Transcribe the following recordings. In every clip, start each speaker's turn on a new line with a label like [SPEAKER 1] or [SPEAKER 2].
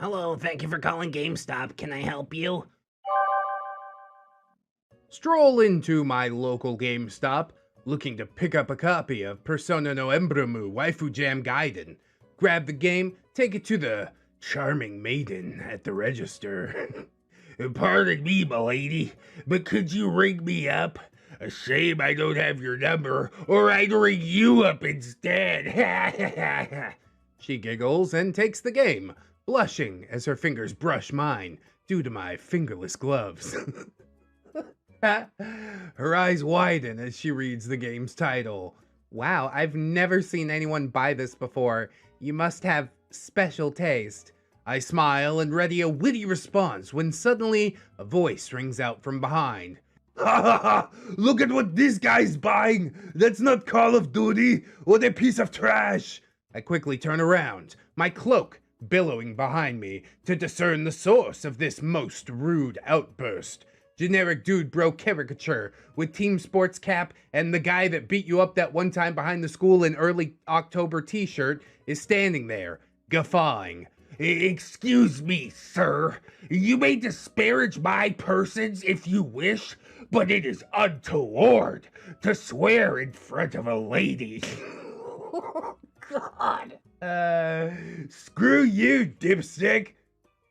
[SPEAKER 1] Hello, thank you for calling GameStop. Can I help you?
[SPEAKER 2] Stroll into my local GameStop, looking to pick up a copy of Persona no Emblemu Waifu Jam Gaiden. Grab the game, take it to the charming maiden at the register.
[SPEAKER 1] Pardon me, milady, but could you ring me up? A shame I don't have your number, or I'd ring you up instead.
[SPEAKER 2] She giggles and takes the game, blushing as her fingers brush mine due to my fingerless gloves. Her eyes widen as she reads the game's title. Wow, I've never seen anyone buy this before. You must have special taste. I smile and ready a witty response when suddenly a voice rings out from behind.
[SPEAKER 3] Ha ha ha! Look at what this guy's buying! That's not Call of Duty! What a piece of trash!
[SPEAKER 2] I quickly turn around, my cloak billowing behind me to discern the source of this most rude outburst. Generic dude bro caricature with team sports cap and the guy that beat you up that one time behind the school in early October t-shirt is standing there, guffawing.
[SPEAKER 1] Excuse me, sir. You may disparage my persons if you wish, but it is untoward to swear in front of a lady. Oh, God.
[SPEAKER 3] Screw you, dipstick!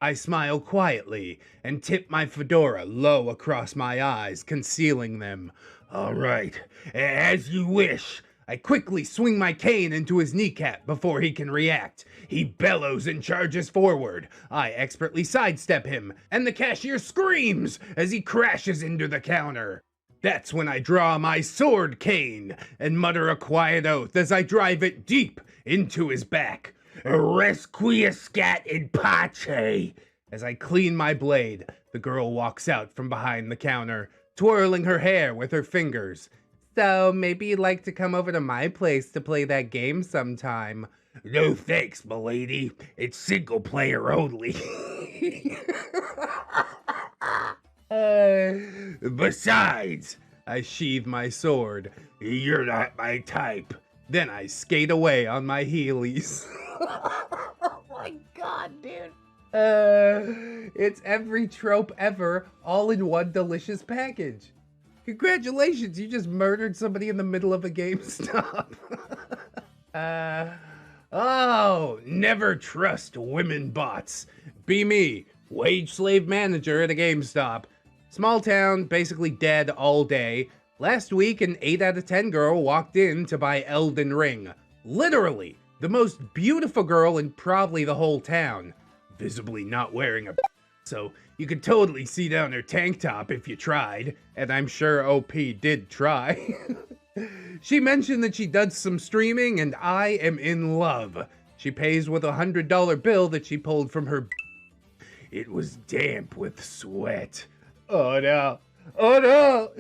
[SPEAKER 2] I smile quietly and tip my fedora low across my eyes, concealing them.
[SPEAKER 1] All right, as you wish.
[SPEAKER 2] I quickly swing my cane into his kneecap before he can react. He bellows and charges forward. I expertly sidestep him, and the cashier screams as he crashes into the counter. That's when I draw my sword cane and mutter a quiet oath as I drive it deep into his back.
[SPEAKER 1] Resquiescat in pace.
[SPEAKER 2] As I clean my blade, the girl walks out from behind the counter, twirling her hair with her fingers. So maybe you'd like to come over to my place to play that game sometime.
[SPEAKER 1] No thanks, milady. It's single player only. Besides,
[SPEAKER 2] I sheathe my sword.
[SPEAKER 1] You're not my type.
[SPEAKER 2] Then I skate away on my heelys.
[SPEAKER 1] Oh my God, dude.
[SPEAKER 2] It's every trope ever, all in one delicious package. Congratulations, you just murdered somebody in the middle of a GameStop. Oh, never trust women bots. Be me, wage slave manager at a GameStop. Small town, basically dead all day. Last week, an 8 out of 10 girl walked in to buy Elden Ring. Literally, the most beautiful girl in probably the whole town. Visibly not wearing a so you could totally see down her tank top if you tried, and I'm sure OP did try. She mentioned that she does some streaming, and I am in love. She pays with a $100 bill that she pulled from her.
[SPEAKER 1] It was damp with sweat.
[SPEAKER 2] Oh no, oh no!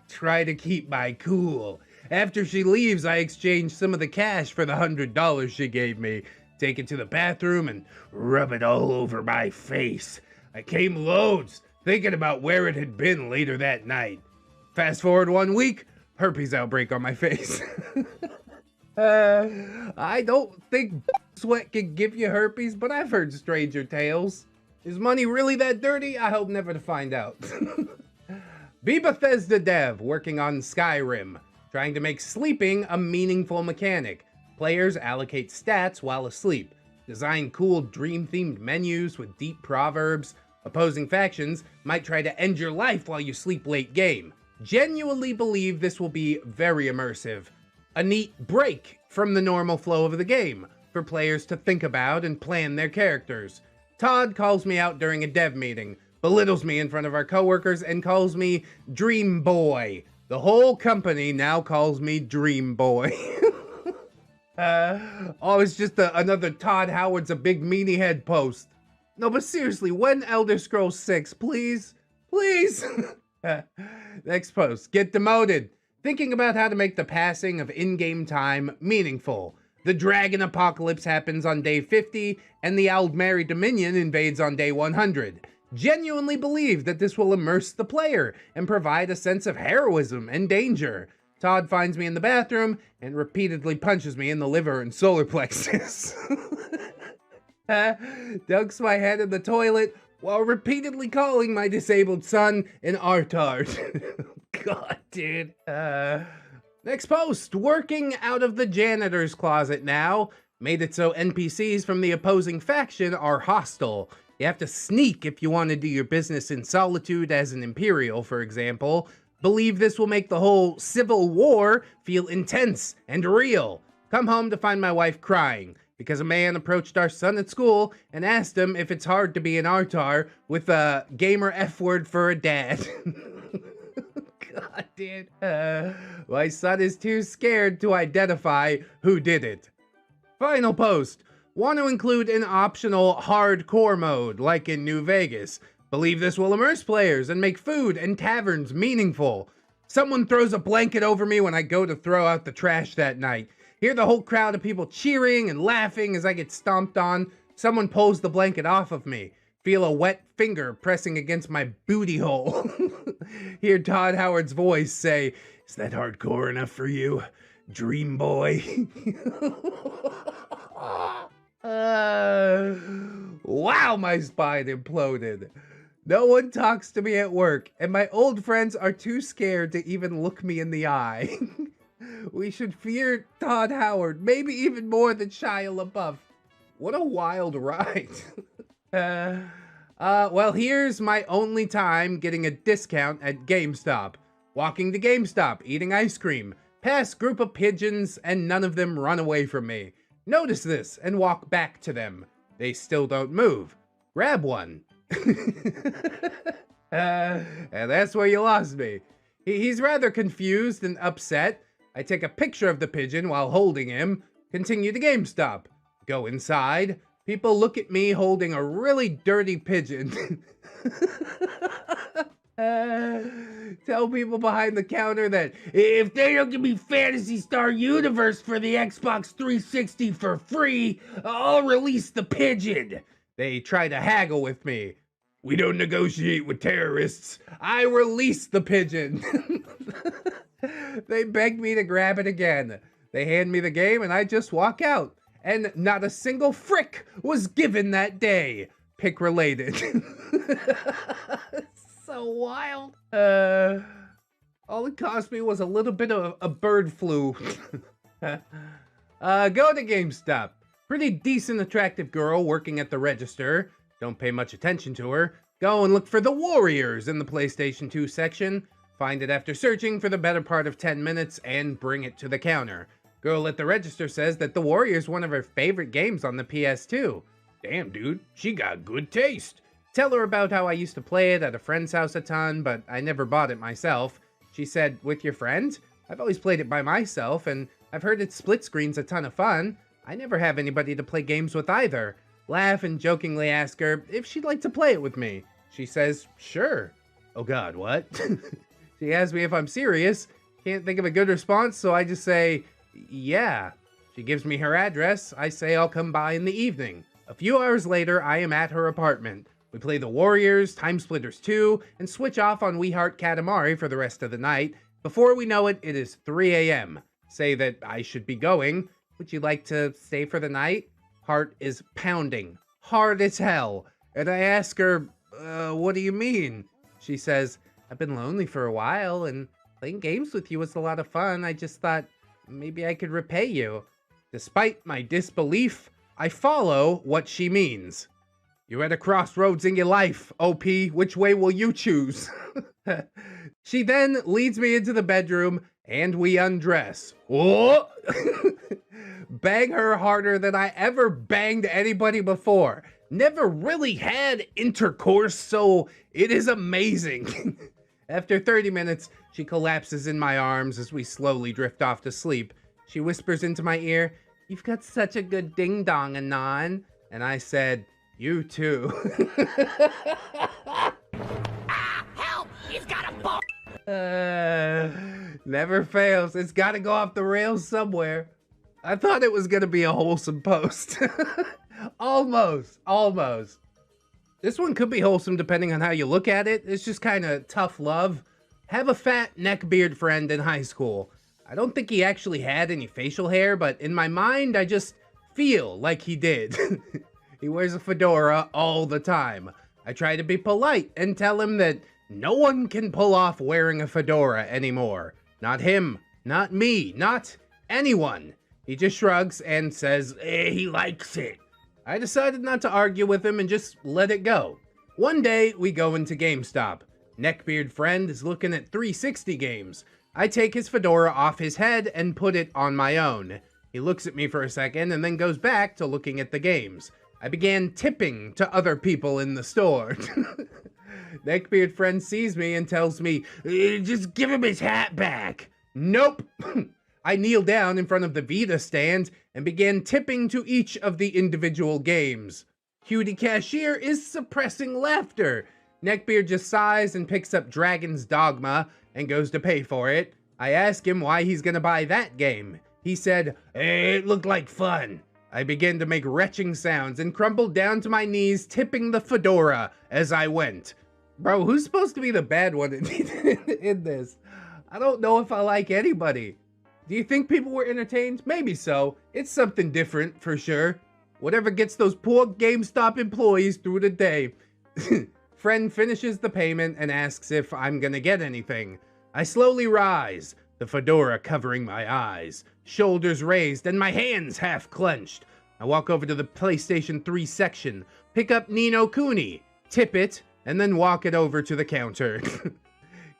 [SPEAKER 2] Try to keep my cool. After she leaves, I exchange some of the cash for the $100 she gave me, take it to the bathroom, and
[SPEAKER 1] rub it all over my face. I came loads, thinking about where it had been later that night.
[SPEAKER 2] Fast forward 1 week, herpes outbreak on my face. I don't think sweat can give you herpes, but I've heard stranger tales. Is money really that dirty? I hope never to find out. Be Bethesda dev working on Skyrim, trying to make sleeping a meaningful mechanic. Players allocate stats while asleep. Design cool dream-themed menus with deep proverbs. Opposing factions might try to end your life while you sleep late game. Genuinely believe this will be very immersive. A neat break from the normal flow of the game for players to think about and plan their characters. Todd calls me out during a dev meeting, belittles me in front of our coworkers, and calls me Dream Boy. The whole company now calls me Dream Boy. Oh, it's just another Todd Howard's a big meanie head post. No, but seriously, when Elder Scrolls 6, please? Please? Next post, get demoted. Thinking about how to make the passing of in-game time meaningful. The dragon apocalypse happens on day 50, and the Aldmeri Dominion invades on day 100. Genuinely believe that this will immerse the player and provide a sense of heroism and danger. Todd finds me in the bathroom and repeatedly punches me in the liver and solar plexus. Dunks my head in the toilet while repeatedly calling my disabled son an artard. God, dude. Next post, working out of the janitor's closet now. Made it so NPCs from the opposing faction are hostile. You have to sneak if you want to do your business in solitude as an Imperial, for example. Believe this will make the whole civil war feel intense and real. Come home to find my wife crying because a man approached our son at school and asked him if it's hard to be an Artar with a gamer F word for a dad. God, dude. My son is too scared to identify who did it. Final post. Want to include an optional hardcore mode, like in New Vegas. Believe this will immerse players and make food and taverns meaningful. Someone throws a blanket over me when I go to throw out the trash that night. Hear the whole crowd of people cheering and laughing as I get stomped on. Someone pulls the blanket off of me. Feel a wet finger pressing against my booty hole. Hear Todd Howard's voice say, "Is that hardcore enough for you, dream boy?" Wow, my spine imploded. No one talks to me at work, and my old friends are too scared to even look me in the eye. We should fear Todd Howard, maybe even more than Shia LaBeouf. What a wild ride. Well, here's my only time getting a discount at GameStop. Walking to GameStop, eating ice cream, past group of pigeons, and none of them run away from me. Notice this and walk back to them. They still don't move. Grab one. And that's where you lost me. He's rather confused and upset. I take a picture of the pigeon while holding him. Continue to GameStop. Go inside. People look at me holding a really dirty pigeon. Tell people behind the counter that
[SPEAKER 1] if they don't give me Phantasy Star Universe for the Xbox 360 for free, I'll release the pigeon.
[SPEAKER 2] They try to haggle with me. We don't negotiate with terrorists. I release the pigeon. They beg me to grab it again. They hand me the game and I just walk out. And not a single frick was given that day. Pick related. So wild. All it cost me was a little bit of a bird flu. Go to GameStop. Pretty decent, attractive girl working at the register. Don't pay much attention to her. Go and look for the Warriors in the PlayStation 2 section. Find it after searching for the better part of 10 minutes and bring it to the counter. Girl at the register says that the Warriors one of her favorite games on the PS2. Damn, dude, she got good taste. Tell her about how I used to play it at a friend's house a ton, but I never bought it myself. She said, with your friend? I've always played it by myself, and I've heard it split screen's a ton of fun. I never have anybody to play games with either. Laugh and jokingly ask her if she'd like to play it with me. She says, sure. Oh god, what? She asks me if I'm serious. Can't think of a good response, so I just say, yeah. She gives me her address. I say I'll come by in the evening. A few hours later, I am at her apartment. We play the Warriors, Time Splitters 2, and switch off on We Heart Katamari for the rest of the night. Before we know it, it is 3 a.m. Say that I should be going. Would you like to stay for the night? Heart is pounding. Hard as hell. And I ask her, what do you mean? She says, I've been lonely for a while, and playing games with you was a lot of fun. I just thought maybe I could repay you. Despite my disbelief, I follow what she means. You're at a crossroads in your life, OP. Which way will you choose? She then leads me into the bedroom, and we undress. Whoa! Bang her harder than I ever banged anybody before. Never really had intercourse, so it is amazing. After 30 minutes, she collapses in my arms as we slowly drift off to sleep. She whispers into my ear, "You've got such a good ding-dong, Anon." And I said, "You too."
[SPEAKER 1] Help! He's got a ball!
[SPEAKER 2] Never fails. It's got to go off the rails somewhere. I thought it was going to be a wholesome post. Almost. This one could be wholesome depending on how you look at it. It's just kind of tough love. Have a fat neckbeard friend in high school. I don't think he actually had any facial hair, but in my mind, I just feel like he did. He wears a fedora all the time. I try to be polite and tell him that no one can pull off wearing a fedora anymore. Not him, not me, not anyone. He just shrugs and says,
[SPEAKER 1] He likes it.
[SPEAKER 2] I decided not to argue with him and just let it go. One day, we go into GameStop. Neckbeard friend is looking at 360 games. I take his fedora off his head and put it on my own. He looks at me for a second and then goes back to looking at the games. I began tipping to other people in the store. Neckbeard friend sees me and tells me,
[SPEAKER 1] Just give him his hat back.
[SPEAKER 2] Nope. I kneel down in front of the Vita stand and began tipping to each of the individual games. Cutie cashier is suppressing laughter. Neckbeard just sighs and picks up Dragon's Dogma and goes to pay for it. I ask him why he's gonna buy that game. He said,
[SPEAKER 1] It looked like fun.
[SPEAKER 2] I began to make retching sounds and crumpled down to my knees, tipping the fedora as I went. Bro, who's supposed to be the bad one in this? I don't know if I like anybody. Do you think people were entertained? Maybe so. It's something different, for sure. Whatever gets those poor GameStop employees through the day. Friend finishes the payment and asks if I'm gonna get anything. I slowly rise, the fedora covering my eyes, shoulders raised, and my hands half clenched. I walk over to the PlayStation 3 section, pick up Ni no Kuni, tip it, and then walk it over to the counter.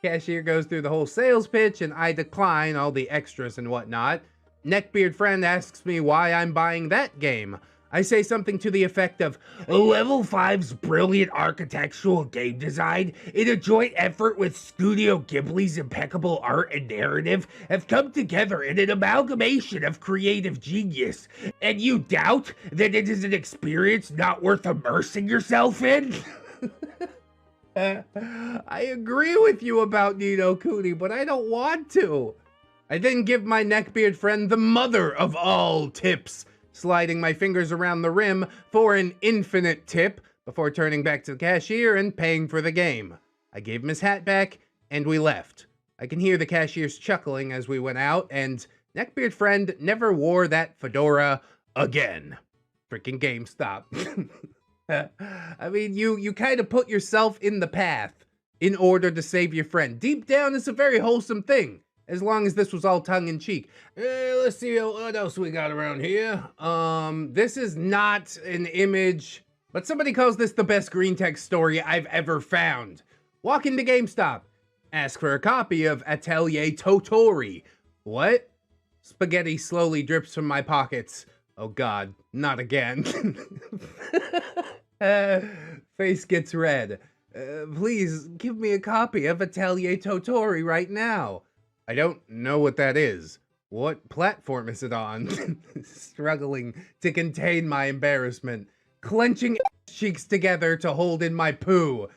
[SPEAKER 2] Cashier goes through the whole sales pitch, and I decline all the extras and whatnot. Neckbeard friend asks me why I'm buying that game. I say something to the effect of,
[SPEAKER 1] Level 5's brilliant architectural game design, in a joint effort with Studio Ghibli's impeccable art and narrative, have come together in an amalgamation of creative genius. And you doubt that it is an experience not worth immersing yourself in?
[SPEAKER 2] I agree with you about Ni no Kuni, but I don't want to. I then give my neckbeard friend the mother of all tips, sliding my fingers around the rim for an infinite tip before turning back to the cashier and paying for the game. I gave him his hat back, and we left. I can hear the cashiers chuckling as we went out, and neckbeard friend never wore that fedora again. Freaking GameStop. I mean, you kind of put yourself in the path in order to save your friend. Deep down, it's a very wholesome thing, as long as this was all tongue-in-cheek. Let's see what else we got around here. This is not an image, but somebody calls this the best green text story I've ever found. Walk into GameStop. Ask for a copy of Atelier Totori. What? Spaghetti slowly drips from my pockets. Oh God, not again. Face gets red. Please give me a copy of Atelier Totori right now. I don't know what that is. What platform is it on? Struggling to contain my embarrassment, clenching cheeks together to hold in my poo.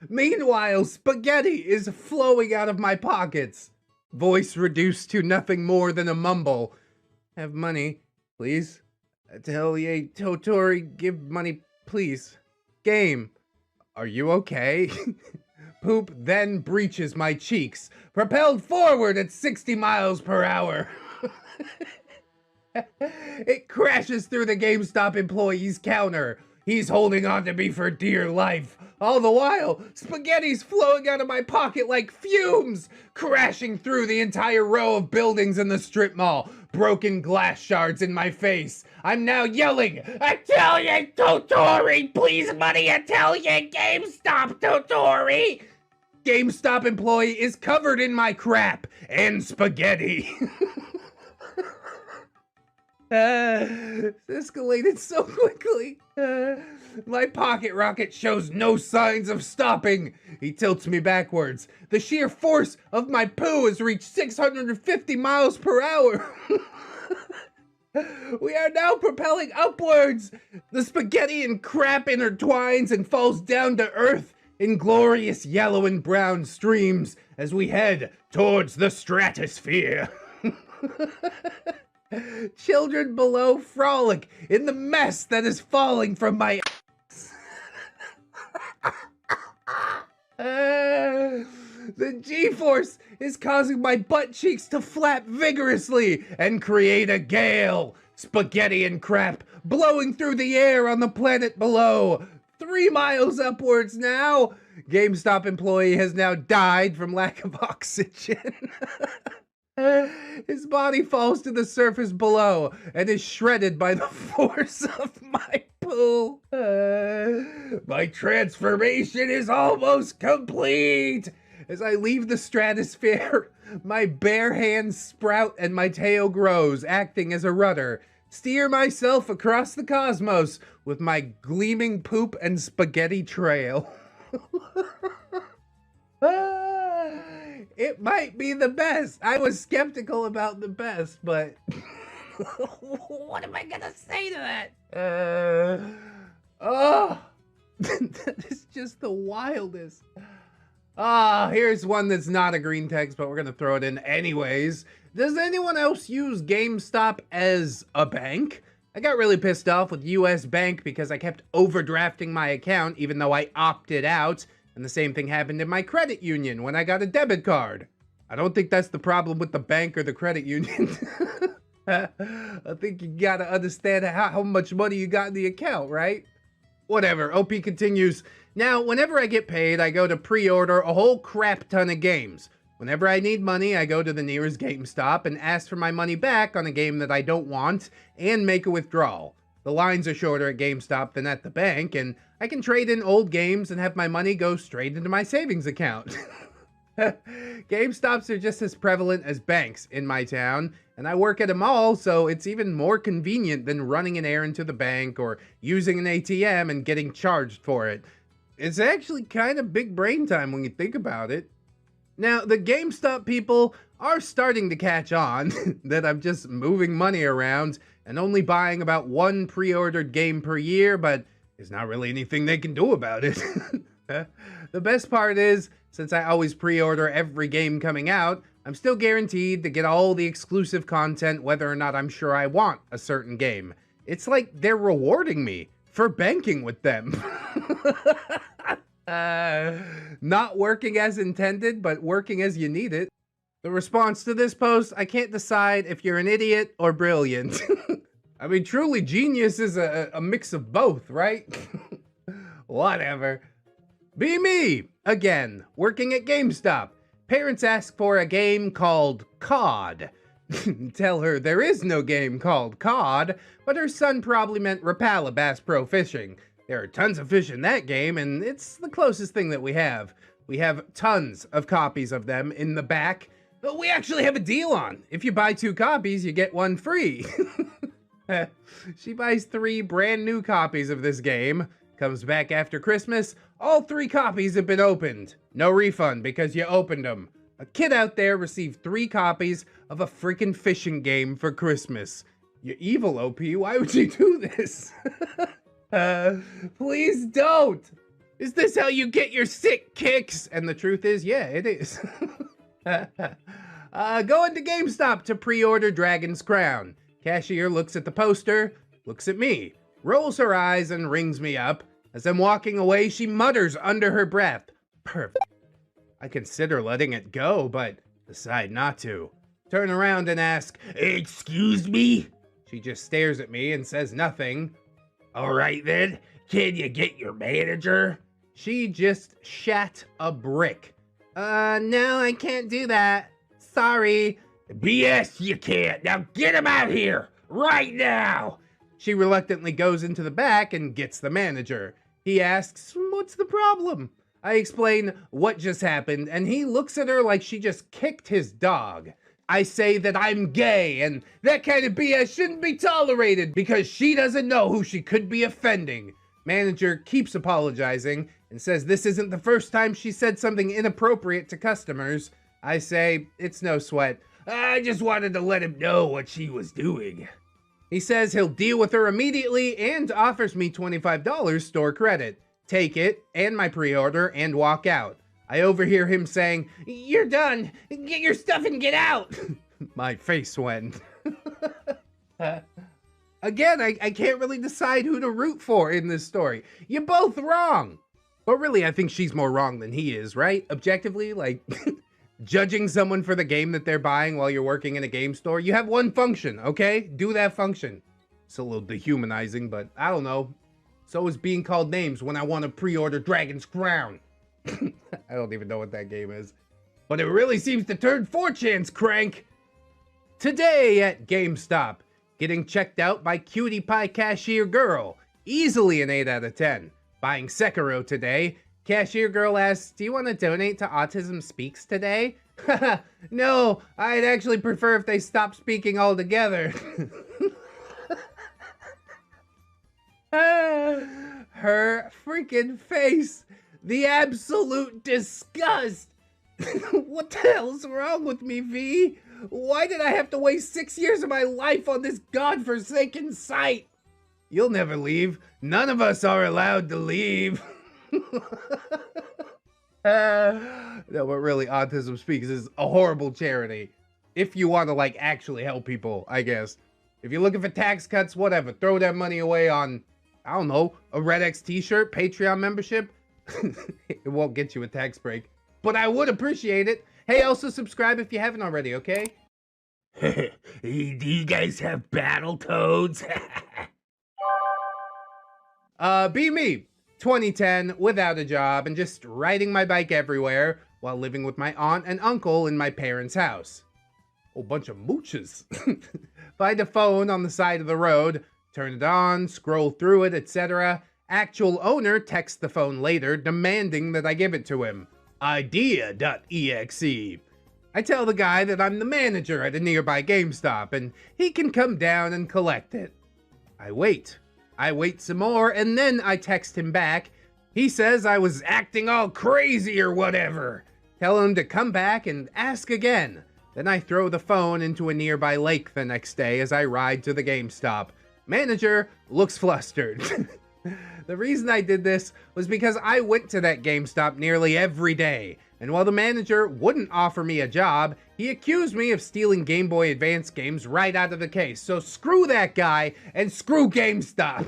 [SPEAKER 2] Meanwhile, spaghetti is flowing out of my pockets. Voice reduced to nothing more than a mumble. Have money, please. Atelier Totori, give money, please. Game. Are you okay? Poop then breaches my cheeks, propelled forward at 60 miles per hour. It crashes through the GameStop employee's counter. He's holding on to me for dear life. All the while, spaghetti's flowing out of my pocket like fumes, crashing through the entire row of buildings in the strip mall. Broken glass shards in my face. I'm now yelling, Atelier Totori, please money, Atelier GameStop Totori. GameStop employee is covered in my crap and spaghetti. Escalated so quickly. My pocket rocket shows no signs of stopping. He tilts me backwards. The sheer force of my poo has reached 650 miles per hour. We are now propelling upwards. The spaghetti and crap intertwines and falls down to earth in glorious yellow and brown streams as we head towards the stratosphere. Children below frolic in the mess that is falling from my ass. The G-force is causing my butt cheeks to flap vigorously and create a gale. Spaghetti and crap blowing through the air on the planet below. 3 miles upwards now. GameStop employee has now died from lack of oxygen. His body falls to the surface below and is shredded by the force of my poo. My transformation is almost complete. As I leave the stratosphere, my bare hands sprout and my tail grows, acting as a rudder. Steer myself across the cosmos with my gleaming poop and spaghetti trail. It might be the best. I was skeptical about the best, but what am I gonna say to that? That is just the wildest. Here's one that's not a green text, but we're gonna throw it in anyways. Does anyone else use GameStop as a bank? I got really pissed off with US Bank because I kept overdrafting my account even though I opted out. And the same thing happened in my credit union when I got a debit card. I don't think that's the problem with the bank or the credit union. I think you gotta understand how much money you got in the account, right? Whatever, OP continues. Now, whenever I get paid, I go to pre-order a whole crap ton of games. Whenever I need money, I go to the nearest GameStop and ask for my money back on a game that I don't want and make a withdrawal. The lines are shorter at GameStop than at the bank, and I can trade in old games and have my money go straight into my savings account. GameStops are just as prevalent as banks in my town, and I work at a mall, so it's even more convenient than running an errand to the bank or using an ATM and getting charged for it. It's actually kind of big brain time when you think about it. Now, the GameStop people are starting to catch on that I'm just moving money around and only buying about 1 pre-ordered game per year, but there's not really anything they can do about it. The best part is, since I always pre-order every game coming out, I'm still guaranteed to get all the exclusive content whether or not I'm sure I want a certain game. It's like they're rewarding me for banking with them. Not working as intended, but working as you need it. The response to this post, I can't decide if you're an idiot or brilliant. I mean, truly, genius is a mix of both, right? Whatever. Be me, again, working at GameStop. Parents ask for a game called COD. Tell her there is no game called COD, but her son probably meant Rapala Bass Pro Fishing. There are tons of fish in that game, and it's the closest thing that we have. We have tons of copies of them in the back, but we actually have a deal on. If you buy 2 copies, you get 1 free. She buys 3 brand new copies of this game, comes back after Christmas, all 3 copies have been opened. No refund because you opened them. A kid out there received 3 copies of a freaking fishing game for Christmas. You evil, OP, why would you do this? Please don't. Is this how you get your sick kicks? And the truth is, yeah, it is. Going to GameStop to pre-order Dragon's Crown. Cashier looks at the poster, looks at me, rolls her eyes and rings me up. As I'm walking away, she mutters under her breath, "Perfect." I consider letting it go, but decide not to. Turn around and ask,
[SPEAKER 1] Excuse me?
[SPEAKER 2] She just stares at me and says nothing.
[SPEAKER 1] All right then, can you get your manager?
[SPEAKER 2] She just shat a brick. No, I can't do that. Sorry.
[SPEAKER 1] BS you can't. Now get him out here, right now.
[SPEAKER 2] She reluctantly goes into the back and gets the manager. He asks, what's the problem? I explain what just happened, and he looks at her like she just kicked his dog. I say that I'm gay, and that kind of BS shouldn't be tolerated because she doesn't know who she could be offending. Manager keeps apologizing and says this isn't the first time she said something inappropriate to customers. I say, it's no sweat.
[SPEAKER 1] I just wanted to let him know what she was doing.
[SPEAKER 2] He says he'll deal with her immediately and offers me $25 store credit. Take it and my pre-order and walk out. I overhear him saying, "You're done. Get your stuff and get out." My face went. Again, I can't really decide who to root for in this story. You're both wrong. But really, I think she's more wrong than he is, right? Objectively, like, judging someone for the game that they're buying while you're working in a game store, you have one function, okay? Do that function. It's a little dehumanizing, but I don't know. So is being called names when I want to pre-order Dragon's Crown. I don't even know what that game is. But it really seems to turn 4chan's crank. Today at GameStop, getting checked out by Cutie Pie Cashier Girl. Easily an 8 out of 10. Buying Sekiro today. Cashier Girl asks, do you want to donate to Autism Speaks today? No, I'd actually prefer if they stopped speaking altogether. Her freaking face. The absolute disgust. What the hell's wrong with me, V? Why did I have to waste 6 years of my life on this godforsaken site? You'll never leave. None of us are allowed to leave. No, but really, Autism Speaks is a horrible charity. If you want to, like, actually help people, I guess. If you're looking for tax cuts, whatever, throw that money away on, I don't know, a Red X t-shirt, Patreon membership. It won't get you a tax break, but I would appreciate it. Hey, also subscribe if you haven't already, okay?
[SPEAKER 1] Do you guys have battle toads?
[SPEAKER 2] Be me. 2010, without a job, and just riding my bike everywhere while living with my aunt and uncle in my parents' house. Oh, bunch of mooches. Find a phone on the side of the road, turn it on, scroll through it, etc. Actual owner texts the phone later, demanding that I give it to him. Idea.exe. I tell the guy that I'm the manager at a nearby GameStop, and he can come down and collect it. I wait some more, and then I text him back. He says I was acting all crazy or whatever. Tell him to come back and ask again. Then I throw the phone into a nearby lake the next day as I ride to the GameStop. Manager looks flustered. The reason I did this was because I went to that GameStop nearly every day, and while the manager wouldn't offer me a job, he accused me of stealing Game Boy Advance games right out of the case. So screw that guy, and screw GameStop.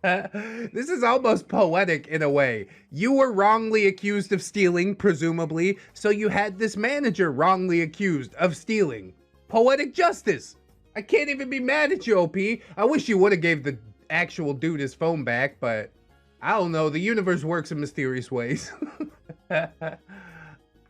[SPEAKER 2] This is almost poetic in a way. You were wrongly accused of stealing, presumably, so you had this manager wrongly accused of stealing. Poetic justice. I can't even be mad at you, OP. I wish you would have gave the actual dude his phone back, but I don't know, the universe works in mysterious ways. At a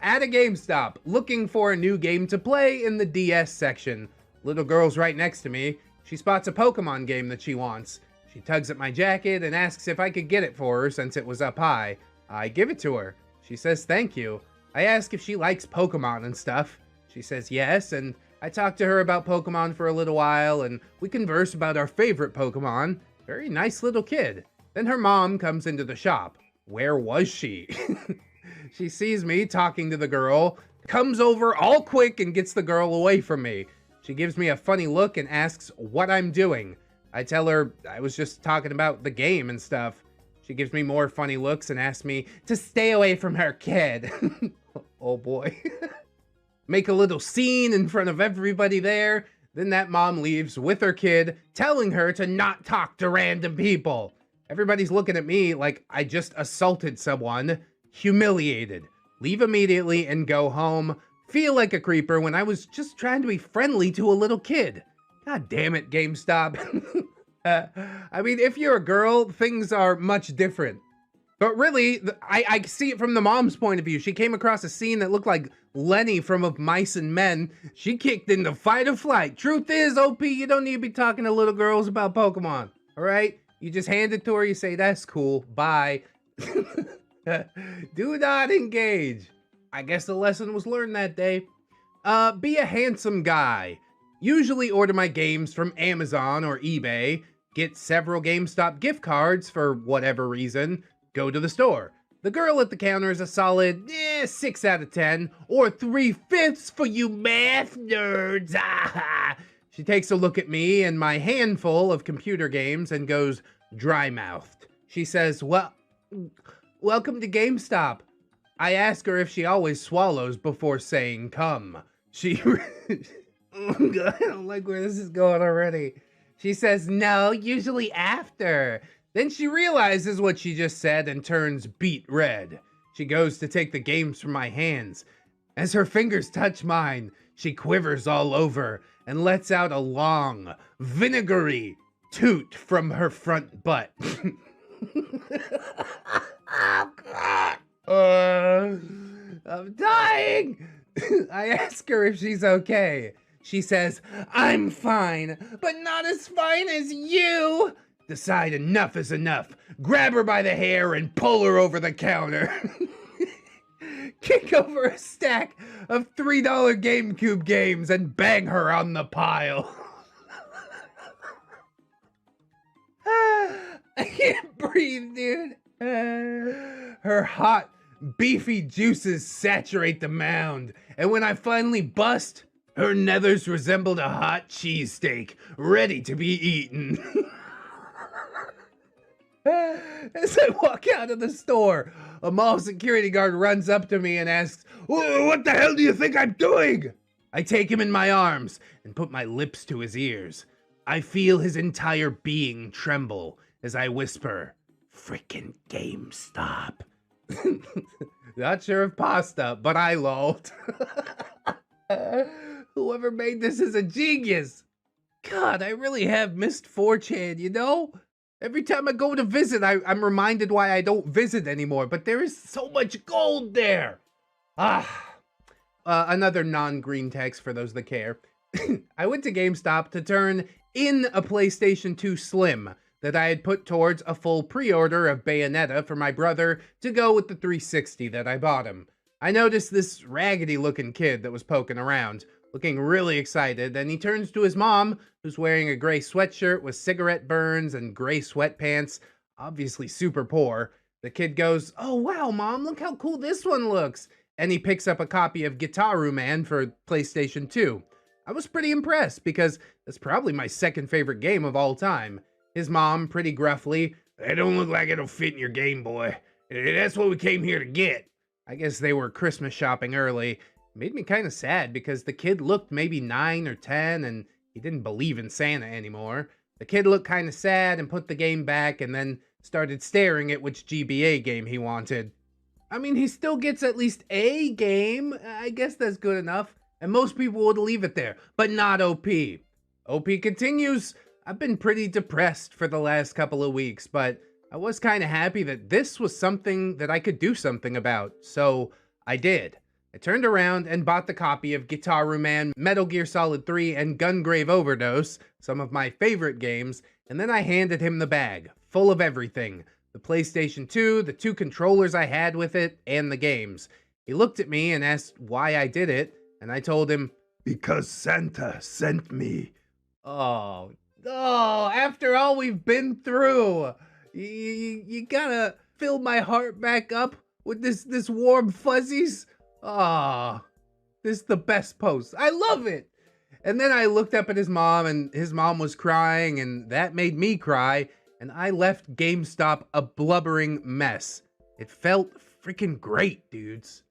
[SPEAKER 2] GameStop, looking for a new game to play in the DS section. Little girl's right next to me. She spots a Pokemon game that she wants. She tugs at my jacket and asks if I could get it for her since it was up high. I give it to her. She says thank you. I ask if she likes Pokemon and stuff. She says yes, and I talk to her about Pokemon for a little while, and we converse about our favorite Pokemon. Very nice little kid. Then her mom comes into the shop. Where was she? She sees me talking to the girl, comes over all quick and gets the girl away from me. She gives me a funny look and asks what I'm doing. I tell her I was just talking about the game and stuff. She gives me more funny looks and asks me to stay away from her kid. Oh boy. Make a little scene in front of everybody there. Then that mom leaves with her kid, telling her to not talk to random people. Everybody's looking at me like I just assaulted someone. Humiliated. Leave immediately and go home. Feel like a creeper when I was just trying to be friendly to a little kid. God damn it, GameStop. I mean, if you're a girl, things are much different. But really, I see it from the mom's point of view. She came across a scene that looked like Lenny from Of Mice and Men. She kicked into fight or flight. Truth is, OP, you don't need to be talking to little girls about Pokemon. All right? You just hand it to her, you say, that's cool, bye. Do not engage. I guess the lesson was learned that day. Be a handsome guy. Usually order my games from Amazon or eBay. Get several GameStop gift cards for whatever reason. Go to the store. The girl at the counter is a solid 6 out of 10, or 3/5 for you math nerds. She takes a look at me and my handful of computer games and goes dry-mouthed. She says, well, welcome to GameStop. I ask her if she always swallows before saying come. She... Oh God, I don't like where this is going already. She says, no, usually after. Then she realizes what she just said and turns beet red. She goes to take the games from my hands. As her fingers touch mine, she quivers all over and lets out a long, vinegary toot from her front butt. Oh, God. I'm dying. I ask her if she's okay. She says, I'm fine, but not as fine as you. Decide enough is enough. Grab her by the hair and pull her over the counter. Kick over a stack of $3 GameCube games and bang her on the pile. I can't breathe, dude. Her hot, beefy juices saturate the mound, and when I finally bust, her nethers resembled a hot cheesesteak, ready to be eaten. As I walk out of the store, a mall security guard runs up to me and asks,
[SPEAKER 3] What the hell do you think I'm doing?
[SPEAKER 2] I take him in my arms and put my lips to his ears. I feel his entire being tremble as I whisper, frickin' GameStop. Not sure of pasta, but I lolled. Whoever made this is a genius. God, I really have missed 4chan, you know? Every time I go to visit, I'm reminded why I don't visit anymore, but there is so much gold there. Another non-green text for those that care. I went to GameStop to turn in a PlayStation 2 Slim that I had put towards a full pre-order of Bayonetta for my brother to go with the 360 that I bought him. I noticed this raggedy-looking kid that was poking around, looking really excited, and he turns to his mom, who's wearing a gray sweatshirt with cigarette burns and gray sweatpants, obviously super poor. The kid goes, oh wow, Mom, look how cool this one looks, and he picks up a copy of Guitar Man for PlayStation 2. I was pretty impressed, because that's probably my second favorite game of all time. His mom, pretty gruffly,
[SPEAKER 1] That don't look like it'll fit in your Game Boy. That's what we came here to get.
[SPEAKER 2] I guess they were Christmas shopping early. Made me kind of sad because the kid looked maybe 9 or 10 and he didn't believe in Santa anymore. The kid looked kind of sad and put the game back and then started staring at which GBA game he wanted. I mean, he still gets at least a game. I guess that's good enough. And most people would leave it there, but not OP. OP continues. I've been pretty depressed for the last couple of weeks, but I was kind of happy that this was something that I could do something about. So I did. I turned around and bought the copy of Guitar Man, Metal Gear Solid 3, and Gungrave Overdose, some of my favorite games, and then I handed him the bag, full of everything. The PlayStation 2, the 2 controllers I had with it, and the games. He looked at me and asked why I did it, and I told him,
[SPEAKER 3] Because Santa sent me.
[SPEAKER 2] Oh, after all we've been through, you gotta fill my heart back up with this warm fuzzies. This is the best post. I love it. And then I looked up at his mom, and his mom was crying, and that made me cry, and I left GameStop a blubbering mess. It felt freaking great, dudes.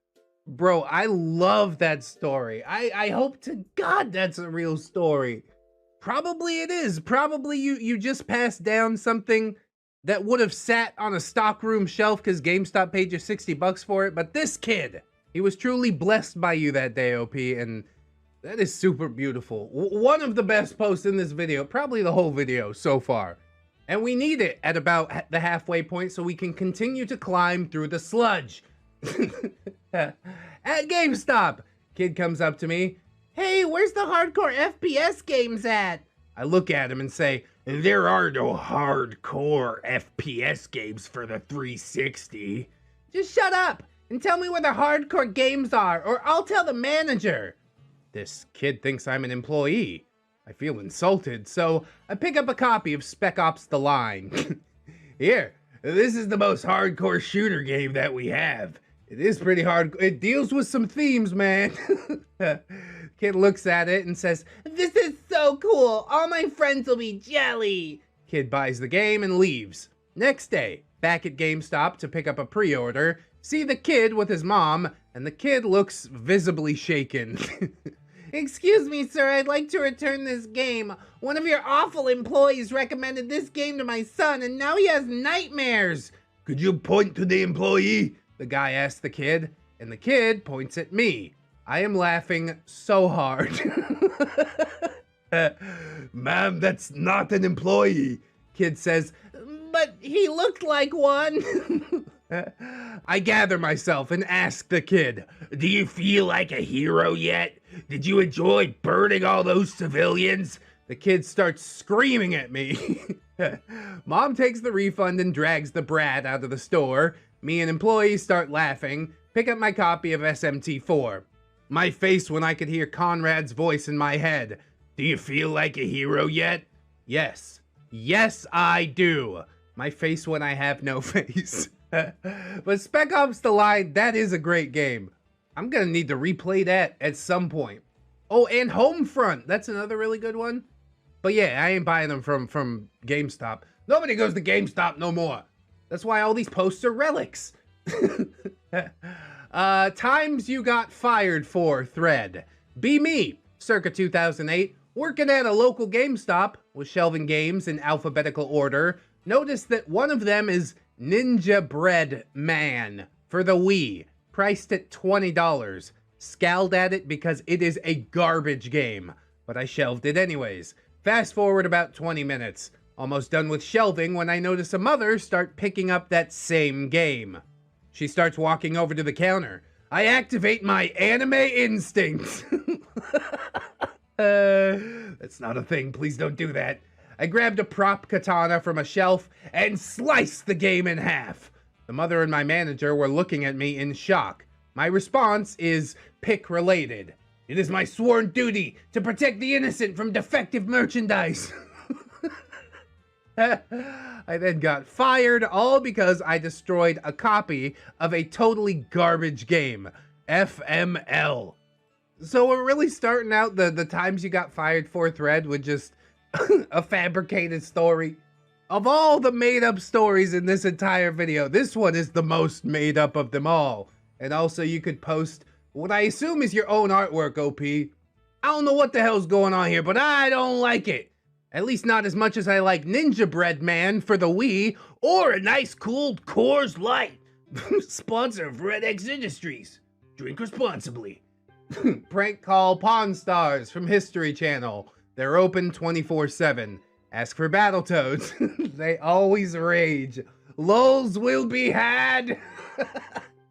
[SPEAKER 2] Bro, I love that story. I hope to God that's a real story. Probably it is. Probably you just passed down something that would have sat on a stockroom shelf because GameStop paid you $60 for it. But this kid, he was truly blessed by you that day, OP, and that is super beautiful. One of the best posts in this video, probably the whole video so far. And we need it at about the halfway point so we can continue to climb through the sludge. At GameStop, kid comes up to me. Hey, where's the hardcore FPS games at? I look at him and say,
[SPEAKER 1] There are no hardcore FPS games for the 360.
[SPEAKER 2] Just shut up and tell me where the hardcore games are, or I'll tell the manager. This kid thinks I'm an employee. I feel insulted, so I pick up a copy of Spec Ops: The Line.
[SPEAKER 1] Here, this is the most hardcore shooter game that we have.
[SPEAKER 2] It is pretty hard. It deals with some themes, man. Kid looks at it and says, This is so cool. All my friends will be jelly. Kid buys the game and leaves. Next day, back at GameStop to pick up a pre-order, see the kid with his mom, and the kid looks visibly shaken. Excuse me, sir, I'd like to return this game. One of your awful employees recommended this game to my son, and now he has nightmares.
[SPEAKER 3] Could you point to the employee?
[SPEAKER 2] The guy asked the kid, and the kid points at me. I am laughing so hard.
[SPEAKER 3] Ma'am, that's not an employee.
[SPEAKER 2] Kid says, but he looked like one. I gather myself and ask the kid,
[SPEAKER 1] do you feel like a hero yet? Did you enjoy burning all those civilians?
[SPEAKER 2] The kid starts screaming at me. Mom takes the refund and drags the brat out of the store. Me and employees start laughing, pick up my copy of SMT4. My face when I could hear Conrad's voice in my head.
[SPEAKER 1] Do you feel like a hero yet?
[SPEAKER 2] Yes. Yes, I do. My face when I have no face. But Spec Ops The Line, that is a great game. I'm gonna need to replay that at some point. Oh, and Homefront, that's another really good one. But yeah, I ain't buying them from GameStop. Nobody goes to GameStop no more. That's why all these posts are relics. Times you got fired for thread. Be me, circa 2008, working at a local GameStop with shelving games in alphabetical order. Notice that one of them is Ninja Bread Man for the Wii, priced at $20. Scowled at it because it is a garbage game, but I shelved it anyways. Fast forward about 20 minutes. Almost done with shelving when I notice a mother start picking up that same game. She starts walking over to the counter. I activate my anime instinct. That's not a thing. Please don't do that. I grabbed a prop katana from a shelf and sliced the game in half. The mother and my manager were looking at me in shock. My response is pick related. It is my sworn duty to protect the innocent from defective merchandise. I then got fired, all because I destroyed a copy of a totally garbage game, FML. So we're really starting out the times you got fired for thread with just a fabricated story. Of all the made up stories in this entire video, this one is the most made up of them all. And also you could post what I assume is your own artwork, OP. I don't know what the hell's going on here, but I don't like it. At least not as much as I like Ninja Bread Man for the Wii, or a nice cool Coors Light. Sponsor of Red X Industries. Drink responsibly. Prank call Pawn Stars from History Channel. They're open 24/7. Ask for Battletoads. They always rage. Lols will be had.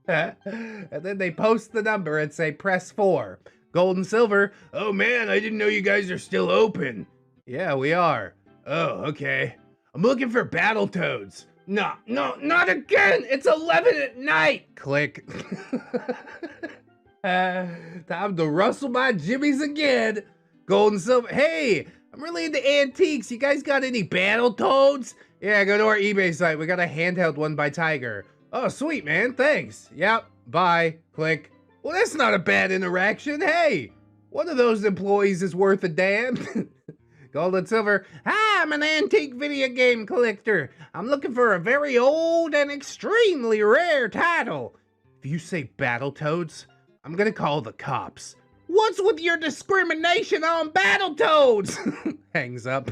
[SPEAKER 2] And then they post the number and say press 4. Gold and silver. Oh man, I didn't know you guys are still open. Yeah, we are. Oh, okay. I'm looking for Battletoads. No, not again. It's 11 at night. Click. Time to rustle my jimmies again. Gold and silver. Hey, I'm really into antiques. You guys got any Battletoads? Yeah, go to our eBay site. We got a handheld one by Tiger. Oh, sweet, man. Thanks. Yep. Bye. Click. Well, that's not a bad interaction. Hey, one of those employees is worth a damn. Gold and silver. Hi, I'm an antique video game collector. I'm looking for a very old and extremely rare title. If you say Battletoads, I'm gonna call the cops. What's with your discrimination on Battletoads? Hangs up.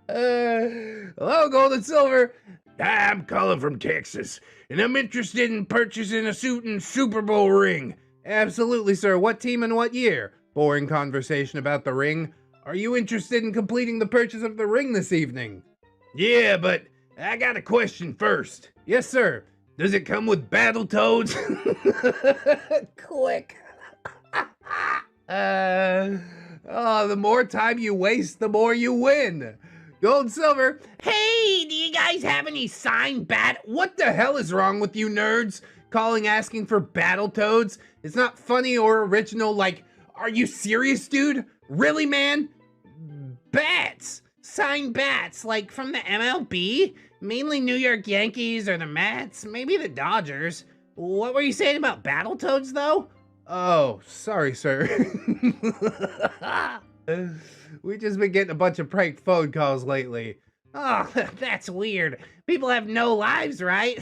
[SPEAKER 2] Hello, Gold and Silver.
[SPEAKER 1] I'm calling from Texas, and I'm interested in purchasing a suit and Super Bowl ring.
[SPEAKER 2] Absolutely, sir. What team and what year? Boring conversation about the ring. Are you interested in completing the purchase of the ring this evening?
[SPEAKER 1] Yeah, but I got a question first.
[SPEAKER 2] Yes, sir.
[SPEAKER 1] Does it come with Battletoads?
[SPEAKER 2] Click. The more time you waste, the more you win. Gold and silver. Hey, do you guys have any signed What the hell is wrong with you nerds? Calling asking for Battletoads? It's not funny or original. Like, are you serious, dude? Really, man? Bats. Signed bats, like from the MLB? Mainly New York Yankees or the Mets, maybe the Dodgers. What were you saying about Battletoads, though? Oh, sorry, sir. We've just been getting a bunch of prank phone calls lately. Oh, that's weird. People have no lives, right?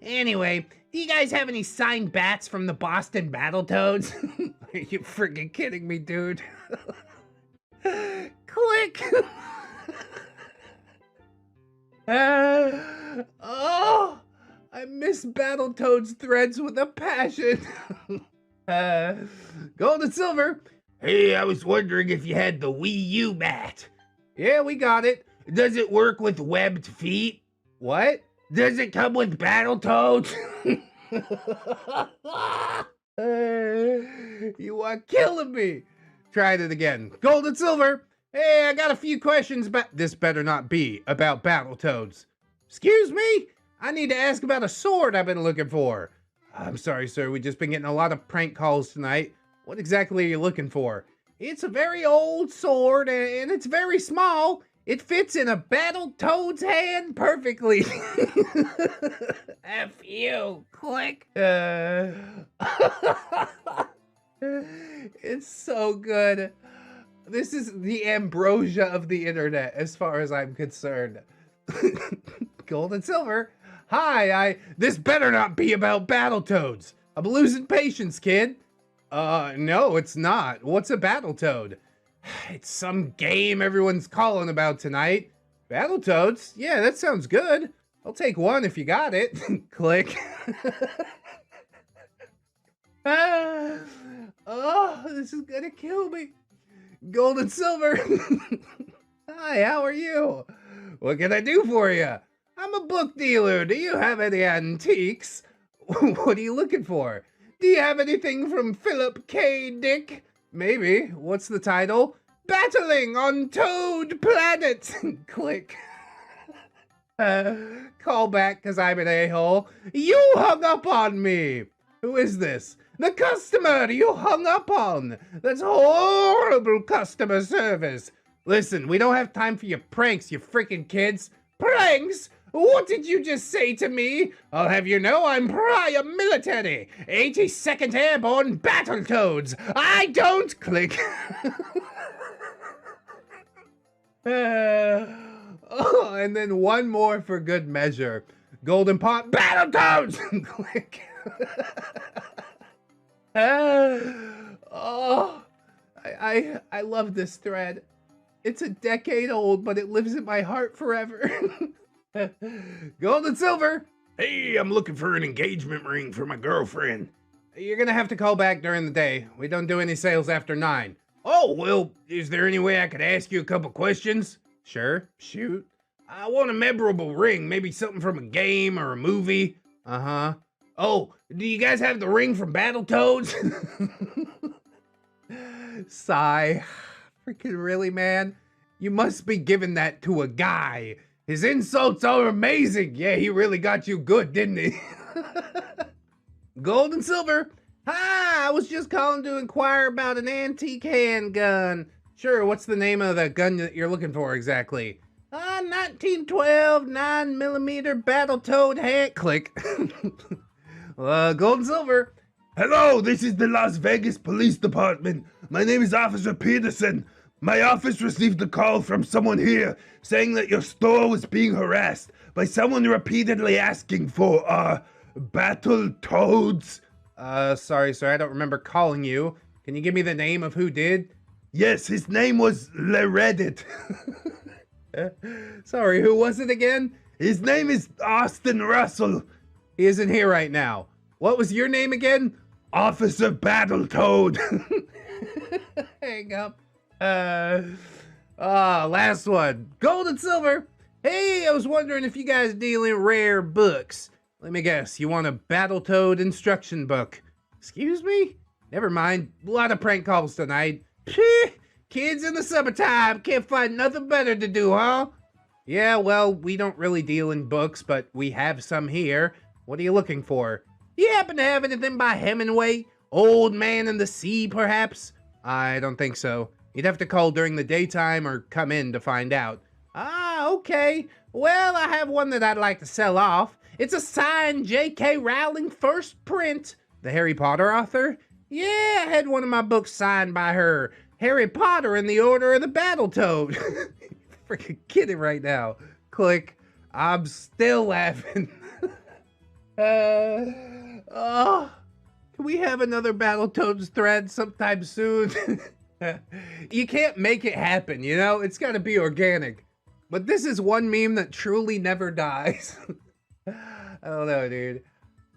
[SPEAKER 2] Anyway, do you guys have any signed bats from the Boston Battletoads? Are you freaking kidding me, dude? Click. Oh, I miss Battletoads threads with a passion. Gold and silver.
[SPEAKER 1] Hey, I was wondering if you had the Wii U bat.
[SPEAKER 2] Yeah, we got it.
[SPEAKER 1] Does it work with webbed feet?
[SPEAKER 2] What?
[SPEAKER 1] Does it come with Battletoads?
[SPEAKER 2] You are killing me. Tried it again. Gold and silver. Hey, I got a few questions, but this better not be about Battletoads. Excuse me? I need to ask about a sword I've been looking for. I'm sorry, sir. We've just been getting a lot of prank calls tonight. What exactly are you looking for? It's a very old sword, and it's very small. It fits in a Battletoad's hand perfectly. F you. Click. It's so good. This is the ambrosia of the internet, as far as I'm concerned. Gold and silver. Hi, this better not be about Battletoads. I'm losing patience, kid. No, it's not. What's a Battletoad? It's some game everyone's calling about tonight. Battletoads? Yeah, that sounds good. I'll take one if you got it. Click. Oh, this is gonna kill me. Gold and silver. Hi, how are you? What can I do for you? I'm a book dealer. Do you have any antiques? What are you looking for? Do you have anything from Philip K. Dick? Maybe. What's the title? Battling on Toad Planet. Click. Call back because I'm an a-hole. You hung up on me. Who is this? The customer you hung up on. That's horrible customer service. Listen, we don't have time for your pranks, you freaking kids. Pranks? What did you just say to me? I'll have you know I'm prior military. 82nd Airborne Battletoads. I don't click. Oh, and then one more for good measure. Golden Pot Battletoads. Click. Oh, I love this thread. It's a decade old, but it lives in my heart forever. Gold and silver.
[SPEAKER 1] Hey, I'm looking for an engagement ring for my girlfriend.
[SPEAKER 2] You're gonna have to call back during the day. We don't do any sales after 9.
[SPEAKER 1] Oh, well, is there any way I could ask you a couple questions?
[SPEAKER 2] Sure, shoot.
[SPEAKER 1] I want a memorable ring, maybe something from a game or a movie.
[SPEAKER 2] Uh-huh.
[SPEAKER 1] Oh, do you guys have the ring from Battletoads?
[SPEAKER 2] Sigh. Freaking really, man? You must be giving that to a guy. His insults are amazing. Yeah, he really got you good, didn't he? Gold and silver. Hi, I was just calling to inquire about an antique handgun. Sure, what's the name of the gun that you're looking for exactly? 1912 9mm Battletoad hand. Click. Gold and silver.
[SPEAKER 3] Hello, this is the Las Vegas Police Department. My name is Officer Peterson. My office received a call from someone here saying that your store was being harassed by someone repeatedly asking for, Battletoads.
[SPEAKER 2] Sorry, sir, I don't remember calling you. Can you give me the name of who did?
[SPEAKER 3] Yes, his name was LeReddit.
[SPEAKER 2] Sorry, who was it again?
[SPEAKER 3] His name is Austin Russell.
[SPEAKER 2] He isn't here right now. What was your name again?
[SPEAKER 3] Officer Battletoad.
[SPEAKER 2] Hang up. Last one. Gold and silver. Hey, I was wondering if you guys deal in rare books. Let me guess, you want a Battletoad instruction book? Excuse me? Never mind. A lot of prank calls tonight. Kids in the summertime can't find nothing better to do, huh? Yeah, well, we don't really deal in books, but we have some here. What are you looking for? You happen to have anything by Hemingway? Old Man and the Sea, perhaps? I don't think so. You'd have to call during the daytime or come in to find out. Ah, okay. Well, I have one that I'd like to sell off. It's a signed J.K. Rowling first print. The Harry Potter author? Yeah, I had one of my books signed by her. Harry Potter and the Order of the Battletoad. Freaking kidding right now. Click. I'm still laughing. Oh, can we have another Battletoads thread sometime soon? You can't make it happen, you know? It's gotta be organic. But this is one meme that truly never dies. I don't know, dude.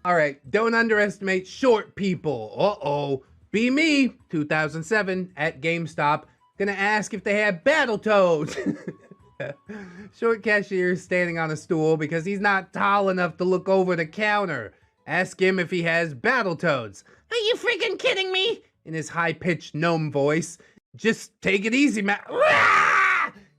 [SPEAKER 2] Alright, don't underestimate short people. Uh-oh. Be me, 2007, at GameStop. Gonna ask if they have Battletoads. Short cashier is standing on a stool because he's not tall enough to look over the counter. Ask him if he has Battletoads. Are you freaking kidding me? In his high-pitched gnome voice. Just take it easy, man.